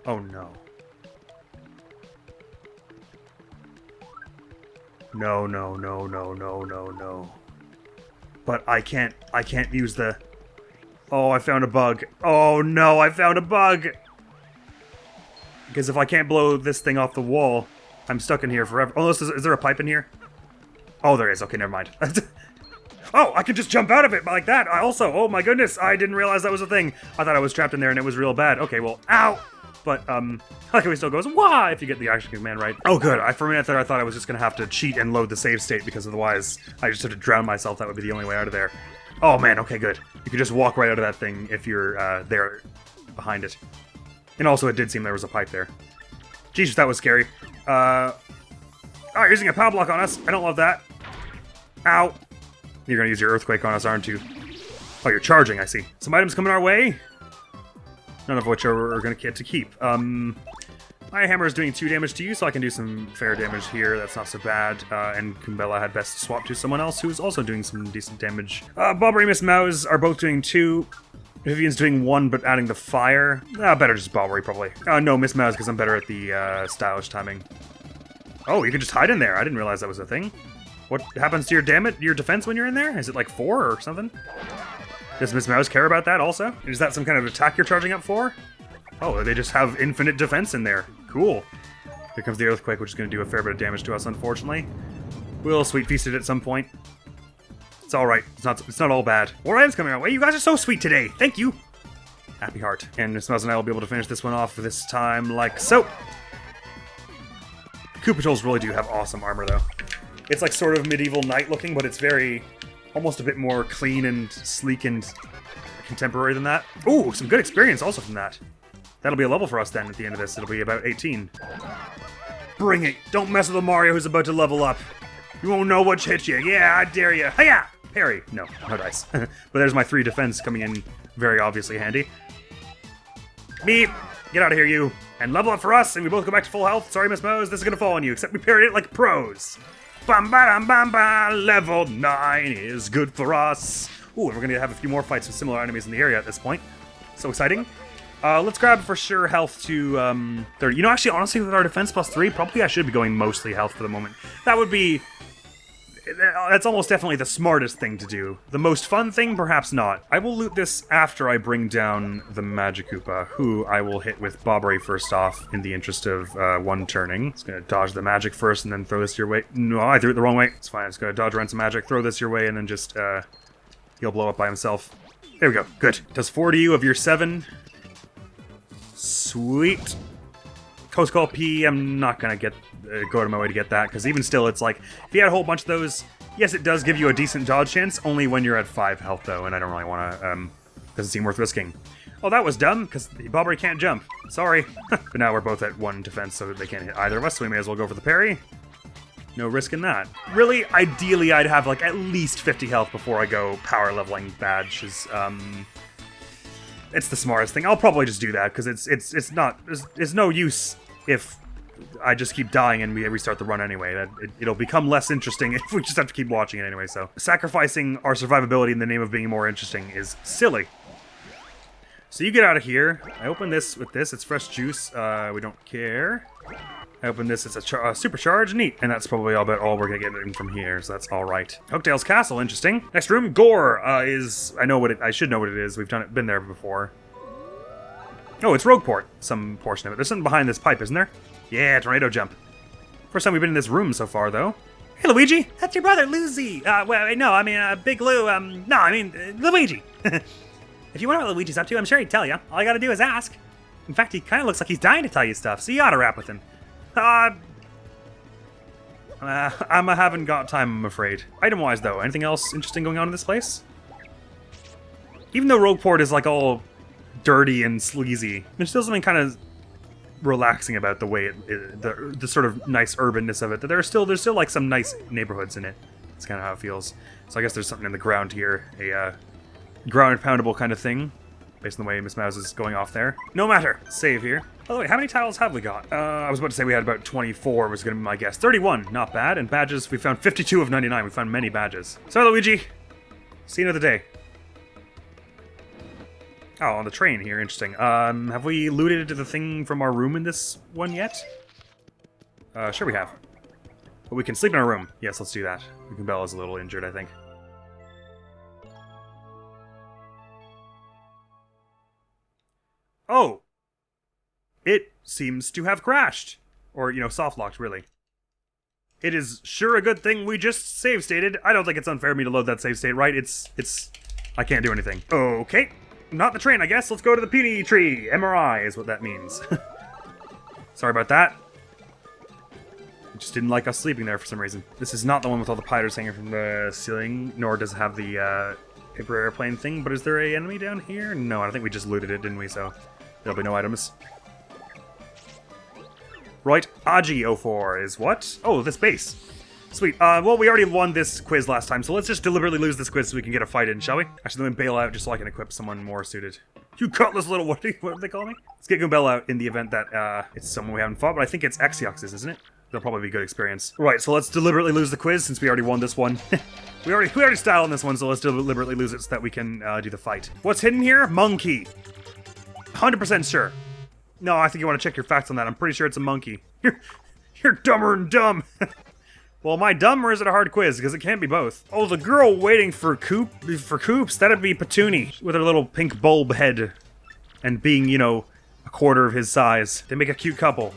Oh no. No, no, no, no, no, no, no. But I can't use the... Oh, I found a bug. Oh no, I found a bug! Because if I can't blow this thing off the wall, I'm stuck in here forever. Oh, is there a pipe in here? Oh, there is. Okay, never mind. Oh, I can just jump out of it like that. Oh my goodness, I didn't realize that was a thing. I thought I was trapped in there and it was real bad. Okay, well, ow! But, like it still goes, wah, if you get the action command right. Oh, good. For a minute there, I thought I was just gonna have to cheat and load the save state, because otherwise I just have to drown myself. That would be the only way out of there. Oh, man, okay, good. You could just walk right out of that thing if you're, there behind it. And also, it did seem there was a pipe there. Jeez, that was scary. Oh, you're using a power block on us. I don't love that. Ow. You're gonna use your earthquake on us, aren't you? Oh, you're charging, I see. Some items coming our way. None of which are going to get to keep. My hammer is doing 2 damage to you, so I can do some fair damage here. That's not so bad. And Kumbella had best swap to someone else who's also doing some decent damage. Bobbery and Miss Mouse are both doing 2. Vivian's doing 1, but adding the fire. Better just Bobbery, probably. No, Miss Mouse, because I'm better at the stylish timing. Oh, you can just hide in there. I didn't realize that was a thing. What happens to your defense when you're in there? Is it like 4 or something? Does Miss Mouse care about that also? Is that some kind of attack you're charging up for? Oh, they just have infinite defense in there. Cool. Here comes the earthquake, which is going to do a fair bit of damage to us, unfortunately. We'll sweet feast it at some point. It's alright. It's not all bad. More items coming our way. You guys are so sweet today. Thank you. Happy heart. And Miss Mouse and I will be able to finish this one off this time like so. Koopa Trolls really do have awesome armor, though. It's like sort of medieval knight looking, but it's very... almost a bit more clean and sleek and contemporary than that. Ooh, some good experience also from that. That'll be a level for us then at the end of this. It'll be about 18. Bring it! Don't mess with a Mario who's about to level up. You won't know what's hit you. Yeah, I dare you. Hiya! Parry. No dice. But there's my 3 defense coming in very obviously handy. Beep! Get out of here, you. And level up for us, and we both go back to full health. Sorry, Miss Mouse, this is gonna fall on you, except we parried it like pros. Bam bam bam bam! Level 9 is good for us. Ooh, and we're gonna have a few more fights with similar enemies in the area at this point. So exciting. Let's grab for sure health to 30. You know, actually, honestly, with our defense plus 3, probably I should be going mostly health for the moment. That would be That's almost definitely the smartest thing to do. The most fun thing, perhaps not. I will loot this after I bring down the Magikoopa, who I will hit with Bobbery first off in the interest of one turning. It's gonna dodge the magic first and then throw this your way. No, I threw it the wrong way. It's fine. It's gonna dodge around some magic, throw this your way, and then just, he'll blow up by himself. There we go. Good. Does 4 to you of your 7. Sweet. Coast Call P, I'm not gonna go out of my way to get that, because even still, it's like, if you had a whole bunch of those, yes, it does give you a decent dodge chance, only when you're at 5 health, though, and I don't really want to, doesn't seem worth risking. Oh, that was dumb, because Bobbery can't jump. Sorry. But now we're both at 1 defense, so they can't hit either of us, so we may as well go for the parry. No risk in that. Really, ideally, I'd have, like, at least 50 health before I go power leveling badges. It's the smartest thing. I'll probably just do that, because it's not, there's no use if I just keep dying and we restart the run anyway. It'll become less interesting if we just have to keep watching it anyway, so. Sacrificing our survivability in the name of being more interesting is silly. So you get out of here. I open this with this. It's fresh juice. We don't care. I open this. It's a supercharge. Neat. And that's probably about all we're going to get in from here, so that's all right. Oakdale's Castle. Interesting. Next room. Gore is... I should know what it is. We've been there before. Oh, it's Rogueport, some portion of it. There's something behind this pipe, isn't there? Yeah, tornado jump. First time we've been in this room so far, though. Hey, Luigi! That's your brother, Luigi! Well, no, I mean, Big Lou, no, I mean, Luigi! If you wonder what Luigi's up to, I'm sure he'd tell you. All you gotta do is ask. In fact, he kind of looks like he's dying to tell you stuff, so you ought to rap with him. I haven't got time, I'm afraid. Item-wise, though, anything else interesting going on in this place? Even though Rogueport is, like, all dirty and sleazy, there's still something kind of relaxing about the way the sort of nice urbanness of it. That there's still like some nice neighborhoods in it. That's kind of how it feels. So I guess there's something in the ground here, a ground poundable kind of thing, based on the way Miss Mouse is going off there. No matter. Save here. By the way, how many tiles have we got? I was about to say we had about 24 was going to be my guess. 31, not bad. And badges, we found 52 of 99. We found many badges. Sorry, Luigi. See you another day. Oh, on the train here, interesting. Have we looted the thing from our room in this one yet? Sure we have. But we can sleep in our room. Yes, let's do that. Bella's a little injured, I think. Oh! It seems to have crashed. Or, you know, soft-locked, really. It is sure a good thing we just save-stated. I don't think it's unfair of me to load that save-state, right? It's... I can't do anything. Okay. Not the train, I guess. Let's go to the peony tree. MRI is what that means. Sorry about that. I just didn't like us sleeping there for some reason. This is not the one with all the pipers hanging from the ceiling, nor does it have the paper airplane thing, but is there an enemy down here? No, I think we just looted it, didn't we? So there'll be no items. Right, Agi04 is what? Oh, this base. Sweet. Well, we already won this quiz last time, so let's just deliberately lose this quiz so we can get a fight in, shall we? Actually, let me bail out just so I can equip someone more suited. You cutlass little... What do they call me? Let's get Goombella out in the event that it's someone we haven't fought, but I think it's Exiox's, isn't it? That'll probably be a good experience. Right, so let's deliberately lose the quiz since we already won this one. we already styled on this one, so let's deliberately lose it so that we can do the fight. What's hidden here? Monkey. 100% sure. No, I think you want to check your facts on that. I'm pretty sure it's a monkey. You're dumber than dumb. Well, am I dumb or is it a hard quiz? Because it can't be both. Oh, the girl waiting for Coops? That'd be Petuni with her little pink bulb head. And being, you know, a quarter of his size. They make a cute couple.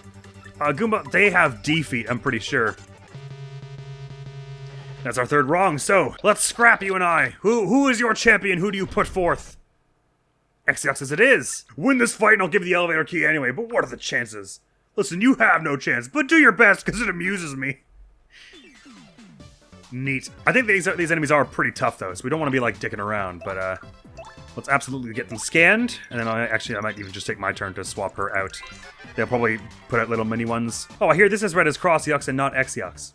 Goomba, they have defeat, I'm pretty sure. That's our third wrong, so let's scrap you and I. Who is your champion? Who do you put forth? Exiox as it is. Win this fight and I'll give you the elevator key anyway, but what are the chances? Listen, you have no chance, but do your best because it amuses me. Neat. I think these enemies are pretty tough, though, so we don't want to be, like, dicking around, but, let's absolutely get them scanned, and then I might even just take my turn to swap her out. They'll probably put out little mini ones. Oh, I hear this is read as Cross-Yux and not X-Yux.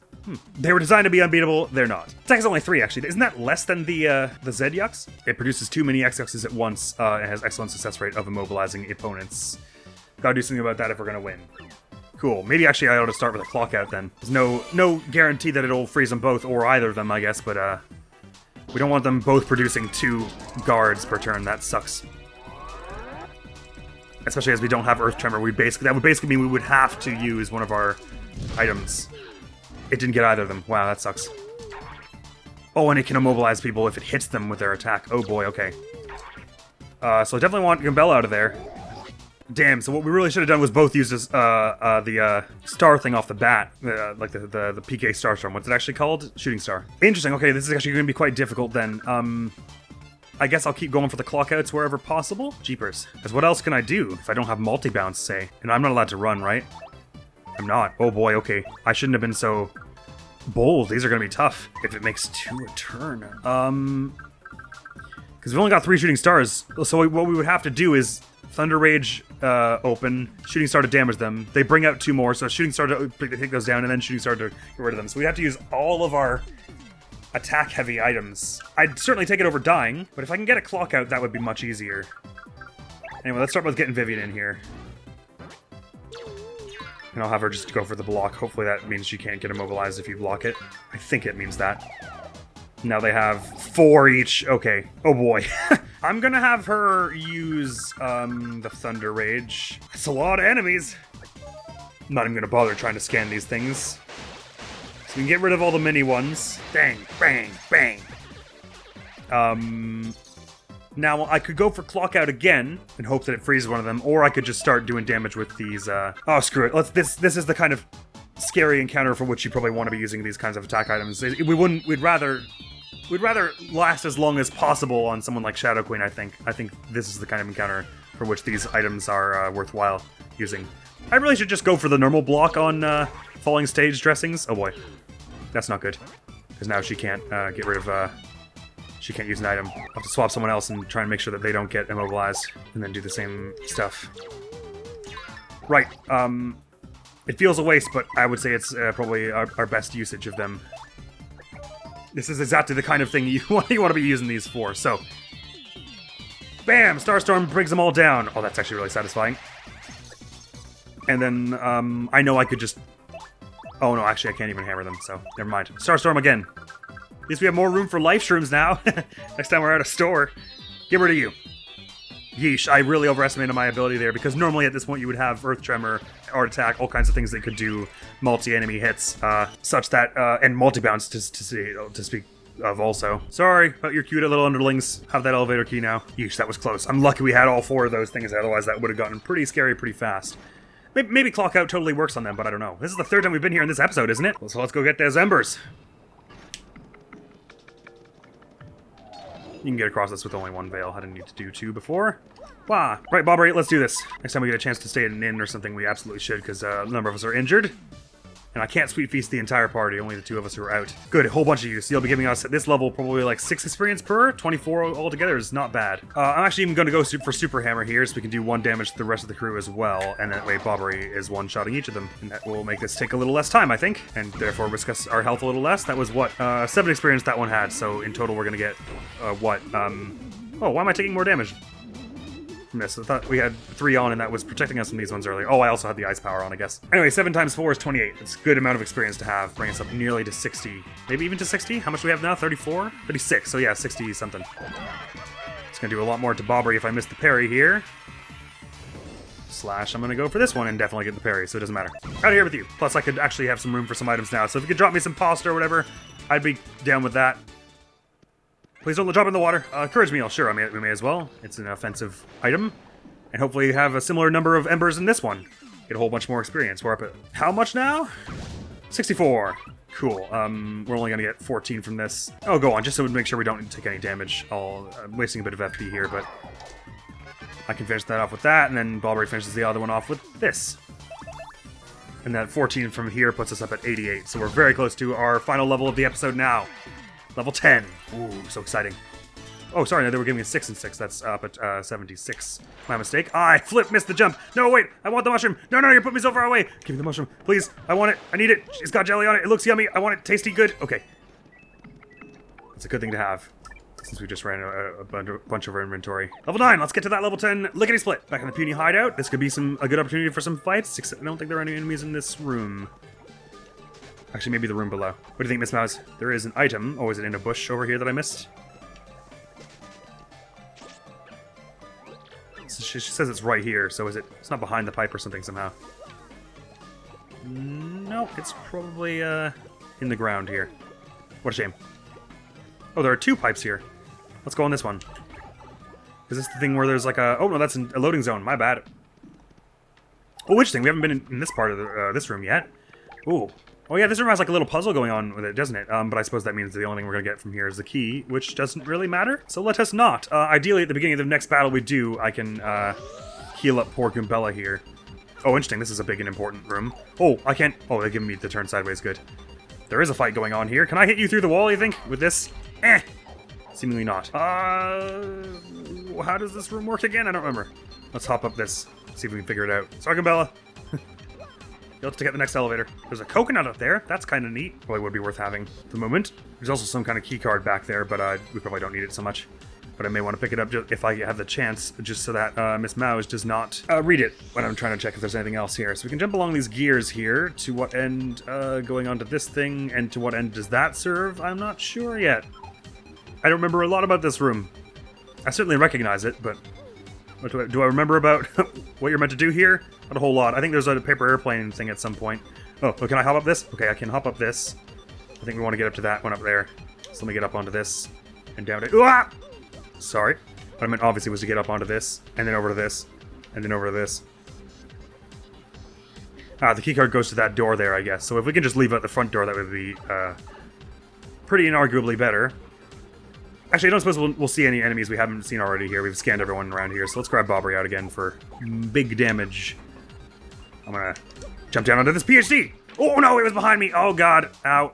They were designed to be unbeatable, they're not. Attack is only 3, actually. Isn't that less than the Z-Yux? It produces too many X-Yuxes at once, and has excellent success rate of immobilizing opponents. Gotta do something about that if we're gonna win. Cool. Maybe actually I ought to start with a clock out then. There's no guarantee that it'll freeze them both, or either of them, I guess, but we don't want them both producing 2 guards per turn. That sucks. Especially as we don't have Earth Tremor. That would basically mean we would have to use one of our items. It didn't get either of them. Wow, that sucks. Oh, and it can immobilize people if it hits them with their attack. Oh boy, okay. So I definitely want Gambella out of there. Damn, so what we really should have done was both use this, the star thing off the bat. Like the PK Starstorm. What's it actually called? Shooting Star. Interesting, okay, this is actually going to be quite difficult then. I guess I'll keep going for the clockouts wherever possible. Jeepers. Because what else can I do if I don't have multi-bounce, say? And I'm not allowed to run, right? I'm not. Oh boy, okay. I shouldn't have been so bold. These are going to be tough if it makes 2 a turn. Because we've only got 3 shooting stars. So what we would have to do is Thunder Rage open, Shooting Star to damage them. They bring out 2 more, so Shooting Star to take those down, and then Shooting Star to get rid of them. So we have to use all of our attack-heavy items. I'd certainly take it over dying, but if I can get a clock out, that would be much easier. Anyway, let's start with getting Vivian in here. And I'll have her just go for the block. Hopefully that means she can't get immobilized if you block it. I think it means that. Now they have 4 each. Okay. Oh boy. I'm gonna have her use the Thunder Rage. That's a lot of enemies. I'm not even gonna bother trying to scan these things. So we can get rid of all the mini ones. Bang, bang, bang. Now I could go for Clock Out again and hope that it freezes one of them, or I could just start doing damage with these. Oh, screw it. This is the kind of scary encounter for which you probably want to be using these kinds of attack items. We'd rather last as long as possible on someone like Shadow Queen. I think this is the kind of encounter for which these items are worthwhile using. I really should just go for the normal block on falling stage dressings. Oh boy, that's not good, because now she can't get rid of. She can't use an item. I'll have to swap someone else and try and make sure that they don't get immobilized, and then do the same stuff. Right. It feels a waste, but I would say it's probably our best usage of them. This is exactly the kind of thing you want to be using these for. So, bam! Starstorm brings them all down. Oh, that's actually really satisfying. And then I know I could just. Oh no, actually I can't even hammer them. So never mind. Starstorm again. At least we have more room for life shrooms now. Next time we're at a store, get rid of you. Yeesh, I really overestimated my ability there, because normally at this point you would have Earth Tremor, Art Attack, all kinds of things that could do multi-enemy hits, such that, and multi-bounce to speak of also. Sorry about your cute little underlings. Have that elevator key now. Yeesh, that was close. I'm lucky we had all 4 of those things, otherwise that would have gotten pretty scary pretty fast. Maybe Clock Out totally works on them, but I don't know. This is the 3rd time we've been here in this episode, isn't it? So let's go get those embers. You can get across this with only 1 veil. I didn't need to do 2 before. Wah! Right, Bob, let's do this. Next time we get a chance to stay at an inn or something, we absolutely should, because a number of us are injured. And I can't Sweet Feast the entire party, only the 2 of us who are out. Good, a whole bunch of you. So you'll be giving us, at this level, probably like 6 experience per. 24 altogether is not bad. I'm actually even going to go for Super Hammer here, so we can do 1 damage to the rest of the crew as well. And that way Bobbery is one-shotting each of them. And that will make this take a little less time, I think. And therefore risk us our health a little less. That was what? 7 experience that one had. So in total we're going to get, what? Oh, why am I taking more damage? Miss. I thought we had 3 on and that was protecting us from these ones earlier. Oh, I also had the ice power on, I guess. Anyway, 7 times 4 is 28. It's a good amount of experience to have. Bring us up nearly to 60. Maybe even to 60? How much do we have now? 34? 36. So yeah, 60 something. It's gonna do a lot more to Bobbery if I miss the parry here. Slash, I'm gonna go for this one and definitely get the parry, so it doesn't matter. Out of here with you. Plus I could actually have some room for some items now. So if you could drop me some pasta or whatever, I'd be down with that. Please don't drop it in the water. Courage Meal, sure, we may as well. It's an offensive item. And hopefully you have a similar number of embers in this one. Get a whole bunch more experience. We're up at how much now? 64. Cool. We're only gonna get 14 from this. Oh, go on, just so we make sure we don't take any damage. I'm wasting a bit of FP here, but I can finish that off with that, and then Bobbery finishes the other one off with this. And that 14 from here puts us up at 88. So we're very close to our final level of the episode now. Level 10. Ooh, so exciting. Oh, sorry, they were giving me 6 and 6. That's up at 76. My mistake. I missed the jump. No, wait, I want the mushroom. No, you're putting me so far away. Give me the mushroom, please. I want it. I need it. It's got jelly on it. It looks yummy. I want it. Tasty, good. Okay. It's a good thing to have, since we just ran a bunch of our inventory. Level 9. Let's get to that level 10. Lickety split. Back in the puny hideout. This could be a good opportunity for some fights. Except I don't think there are any enemies in this room. Actually, maybe the room below. What do you think, Miss Mouse? There is an item. Oh, is it in a bush over here that I missed? She says it's right here, so is it? It's not behind the pipe or something somehow. No, it's probably in the ground here. What a shame. Oh, there are 2 pipes here. Let's go on this one. Is this the thing where there's like a... Oh, no, that's a loading zone. My bad. Oh, interesting. We haven't been in this part of this room yet. Ooh. Oh, yeah, this room has like a little puzzle going on with it, doesn't it? But I suppose that means the only thing we're going to get from here is the key, which doesn't really matter. So let us not. Ideally, at the beginning of the next battle we do, I can heal up poor Goombella here. Oh, interesting. This is a big and important room. Oh, I can't... Oh, they're giving me the turn sideways. Good. There is a fight going on here. Can I hit you through the wall, you think, with this? Eh. Seemingly not. How does this room work again? I don't remember. Let's hop up this. See if we can figure it out. Sorry, Goombella. You'll have to get the next elevator. There's a coconut up there. That's kind of neat. Probably would be worth having at the moment. There's also some kind of key card back there, but we probably don't need it so much. But I may want to pick it up just if I have the chance, just so that Miss Mouse does not read it when I'm trying to check if there's anything else here. So we can jump along these gears here. To what end going on to this thing, and to what end does that serve? I'm not sure yet. I don't remember a lot about this room. I certainly recognize it, but what do I remember about what you're meant to do here? Not a whole lot. I think there's a paper airplane thing at some point. Oh, can I hop up this? Okay, I can hop up this. I think we want to get up to that one up there. So let me get up onto this and down to... Ah! Sorry. What I meant obviously was to get up onto this, and then over to this, and then over to this. The keycard goes to that door there, I guess. So if we can just leave out the front door, that would be pretty inarguably better. Actually, I don't suppose we'll see any enemies we haven't seen already here. We've scanned everyone around here, so let's grab Bobbery out again for big damage. I'm gonna jump down onto this PhD! Oh no, it was behind me! Oh god, ow.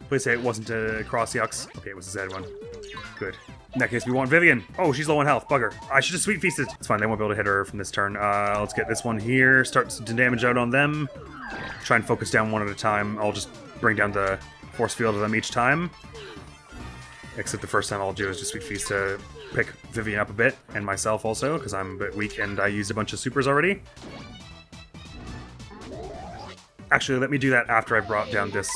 Please say it wasn't a cross yucks. Okay, it was a Z one. Good. In that case, we want Vivian. Oh, she's low on health. Bugger. I should have sweet feasted. It's fine. They won't be able to hit her from this turn. Let's get this one here. Start to damage out on them. Try and focus down one at a time. I'll just bring down the force field of them each time. Except the first time I'll do is just sweet feast to pick Vivian up a bit. And myself also, because I'm a bit weak and I used a bunch of supers already. Actually, let me do that after I brought down this...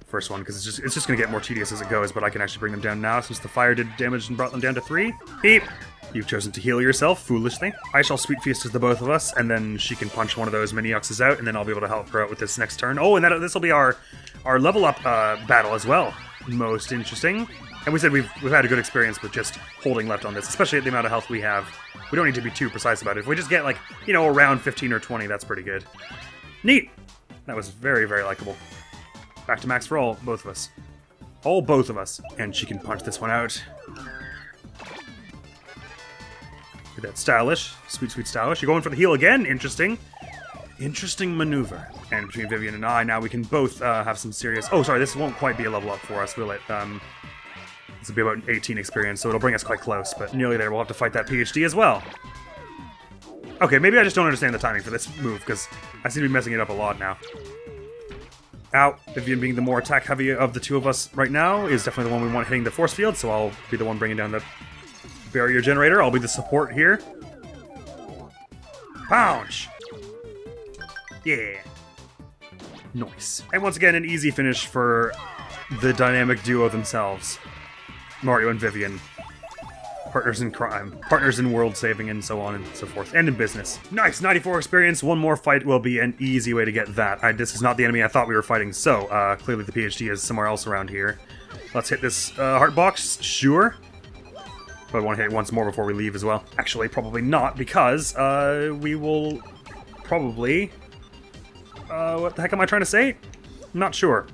first one, because it's just gonna get more tedious as it goes, but I can actually bring them down now since the fire did damage and brought them down to 3. Beep! You've chosen to heal yourself, foolishly. I shall sweet feast to the both of us, and then she can punch one of those mini yuxes out, and then I'll be able to help her out with this next turn. Oh, and this will be our level up battle as well. Most interesting. And we said we've had a good experience with just holding left on this, especially at the amount of health we have. We don't need to be too precise about it. If we just get like, you know, around 15 or 20, that's pretty good. Neat! That was very, very likable. Back to max for all, both of us. Both of us. And she can punch this one out. Look at that stylish. Sweet, sweet stylish. You're going for the heal again? Interesting. Interesting maneuver. And between Vivian and I, now we can both have some serious... Oh, sorry, this won't quite be a level up for us, will it? This will be about 18 experience, so it'll bring us quite close, but nearly there. We'll have to fight that PhD as well. Okay, maybe I just don't understand the timing for this move, because I seem to be messing it up a lot now. Ow. Vivian being the more attack-heavy of the two of us right now is definitely the one we want hitting the force field, so I'll be the one bringing down the barrier generator. I'll be the support here. Pounce! Yeah. Nice. And once again, an easy finish for the dynamic duo themselves. Mario and Vivian. Partners in crime, partners in world saving, and so on and so forth, and in business. Nice, 94 experience. One more fight will be an easy way to get that. This is not the enemy I thought we were fighting, so clearly the PhD is somewhere else around here. Let's hit this heart box, sure. But I want to hit it once more before we leave as well. Actually, probably not, because we will probably... what the heck am I trying to say? I'm not sure.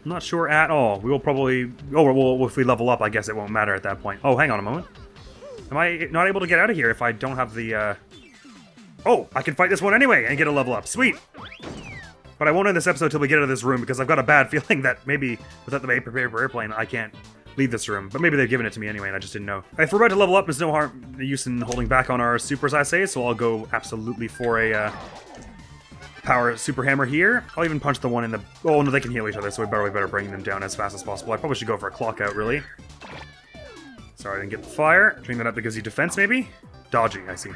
I'm not sure at all. We will probably... Oh, well, if we level up, I guess it won't matter at that point. Oh, hang on a moment. Am I not able to get out of here if I don't have the, Oh, I can fight this one anyway and get a level up. Sweet! But I won't end this episode till we get out of this room, because I've got a bad feeling that maybe without the paper airplane, I can't leave this room. But maybe they've given it to me anyway, and I just didn't know. If we're about to level up, there's no use in holding back on our supers, I say, so I'll go absolutely for a, power super hammer here. I'll even punch the one in the... Oh, no, they can heal each other, so we better bring them down as fast as possible. I probably should go for a clock out, really. Sorry, I didn't get the fire. Bring that up because you defense, maybe? Dodging, I see.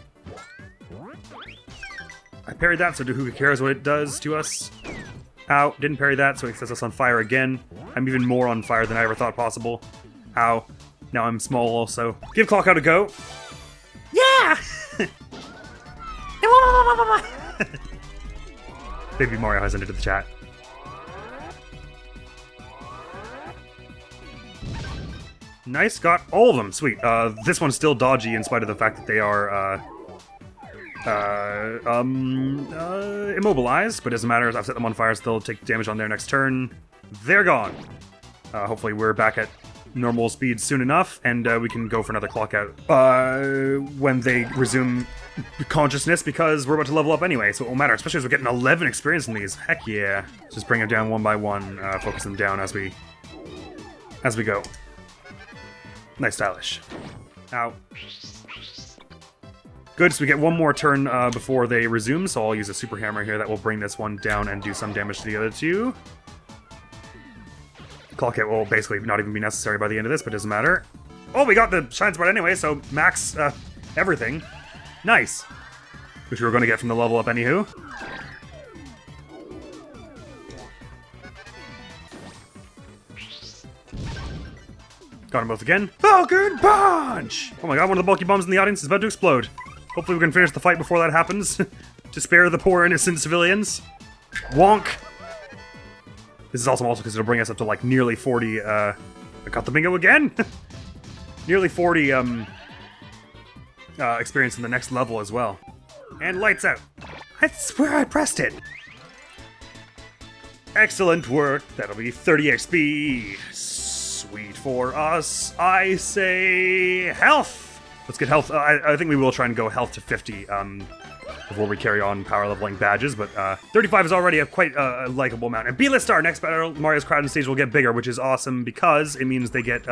I parried that, so who cares what it does to us? Ow, didn't parry that, so it sets us on fire again. I'm even more on fire than I ever thought possible. Ow. Now I'm small also. Give clock out a go. Yeah! Baby Mario has entered the chat. Nice, got all of them. Sweet. This one's still dodgy in spite of the fact that they are, immobilized, but it doesn't matter as I've set them on fire, so they'll take damage on their next turn. They're gone. Hopefully we're back at normal speed soon enough, and we can go for another clock out when they resume consciousness, because we're about to level up anyway, so it won't matter, especially as we're getting 11 experience in these. Heck yeah. Just bring them down one by one, focus them down as we go. Nice, stylish. Ow. Good, so we get one more turn before they resume, so I'll use a super hammer here that will bring this one down and do some damage to the other two. Clock out will basically not even be necessary by the end of this, but it doesn't matter. Oh, we got the shine spot anyway, so max everything. Nice. Which we were going to get from the level up anywho. Got them both again. Falcon Punch! Oh my god, one of the bulky bombs in the audience is about to explode. Hopefully we can finish the fight before that happens. To spare the poor innocent civilians. Wonk! This is also because it'll bring us up to like nearly 40, I got the bingo again! Nearly 40, experience in the next level as well. And lights out. I swear I pressed it! Excellent work, that'll be 30 XP. Sweet for us, I say health! Let's get health, I think we will try and go health to 50, before we carry on power leveling badges, but 35 is already a quite likable amount. And B-list star, next battle, Mario's crowd and stage will get bigger, which is awesome because it means they get,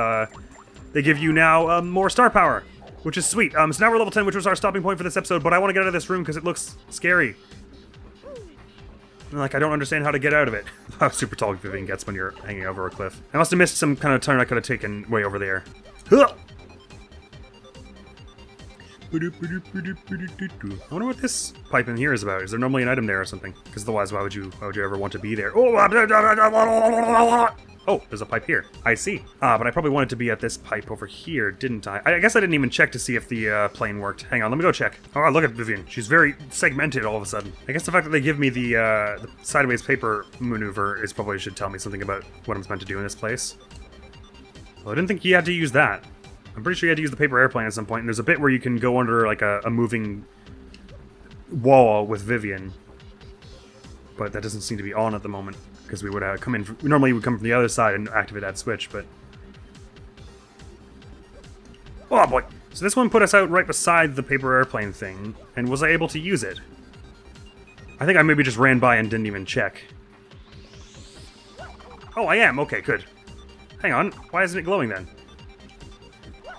they give you now more star power, which is sweet. So now we're level 10, which was our stopping point for this episode, but I want to get out of this room because it looks scary. Like, I don't understand how to get out of it. How super tall Vivian gets when you're hanging over a cliff. I must have missed some kind of turn I could have taken way over there. I wonder what this pipe in here is about. Is there normally an item there or something? Because otherwise, why would you ever want to be there? Oh, there's a pipe here. I see. But I probably wanted to be at this pipe over here, didn't I? I guess I didn't even check to see if the plane worked. Hang on, let me go check. Oh, look at Vivian. She's very segmented all of a sudden. I guess the fact that they give me the sideways paper maneuver is probably should tell me something about what I'm meant to do in this place. Well, I didn't think you had to use that. I'm pretty sure you had to use the paper airplane at some point, and there's a bit where you can go under like a moving wall with Vivian. But that doesn't seem to be on at the moment, because we would come in, normally we would come from the other side and activate that switch, but... Oh boy! So this one put us out right beside the paper airplane thing, and was I able to use it? I think I maybe just ran by and didn't even check. Oh, I am! Okay, good. Hang on, why isn't it glowing then?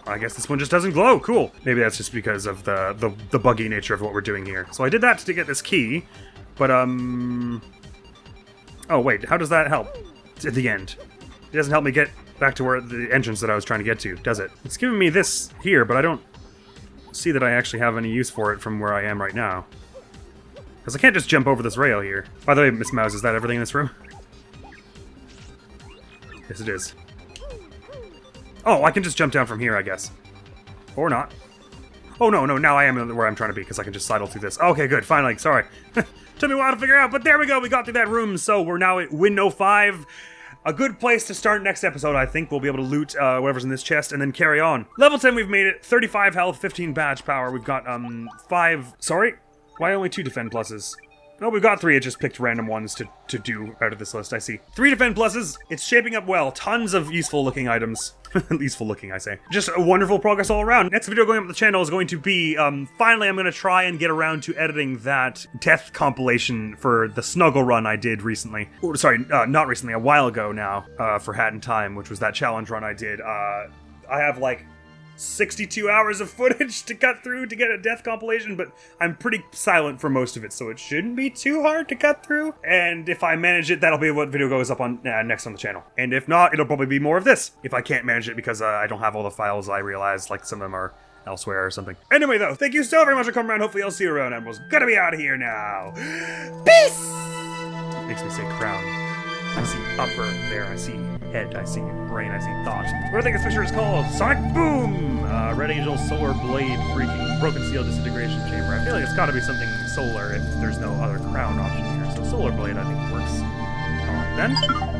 I guess this one just doesn't glow. Cool. Maybe that's just because of the buggy nature of what we're doing here. So I did that to get this key, but oh wait, how does that help at the end? It doesn't help me get back to where the entrance that I was trying to get to, does it? It's giving me this here, but I don't see that I actually have any use for it from where I am right now. Because I can't just jump over this rail here. By the way, Miss Mouse, is that everything in this room? Yes, it is. Oh, I can just jump down from here, I guess. Or not. Oh, no, now I am where I'm trying to be, because I can just sidle through this. Okay, good, finally, sorry. Took me a while to figure out, but there we go, we got through that room, so we're now at Window 5. A good place to start next episode, I think. We'll be able to loot whatever's in this chest and then carry on. Level 10, we've made it. 35 health, 15 badge power. We've got, 5... Sorry? Why only 2 defend pluses? No, we've got 3. It just picked random ones to do out of this list, I see. 3 defend pluses. It's shaping up well. Tons of useful-looking items. Useful-looking, I say. Just a wonderful progress all around. Next video going up on the channel is going to be, finally I'm going to try and get around to editing that death compilation for the Snuggle run I did recently. Oh, sorry, not recently, a while ago now, for Hat in Time, which was that challenge run I did. I have, like, 62 hours of footage to cut through to get a death compilation, but I'm pretty silent for most of it, so it shouldn't be too hard to cut through. And if I manage it, that'll be what video goes up on next on the channel. And if not, it'll probably be more of this, if I can't manage it, because I don't have all the files. I realize, like, some of them are elsewhere or something. Anyway, though, thank you so very much for coming around. Hopefully I'll see you around. Admiral's gonna be out of here now. Peace! Makes me say crown. I see upper there, I see head, I see brain, I see thought. What do I think this picture is called? Sonic Boom! Red Angel Solar Blade Freaking Broken Seal Disintegration Chamber. I feel like it's gotta be something solar if there's no other crown option here. So Solar Blade I think works. Alright then.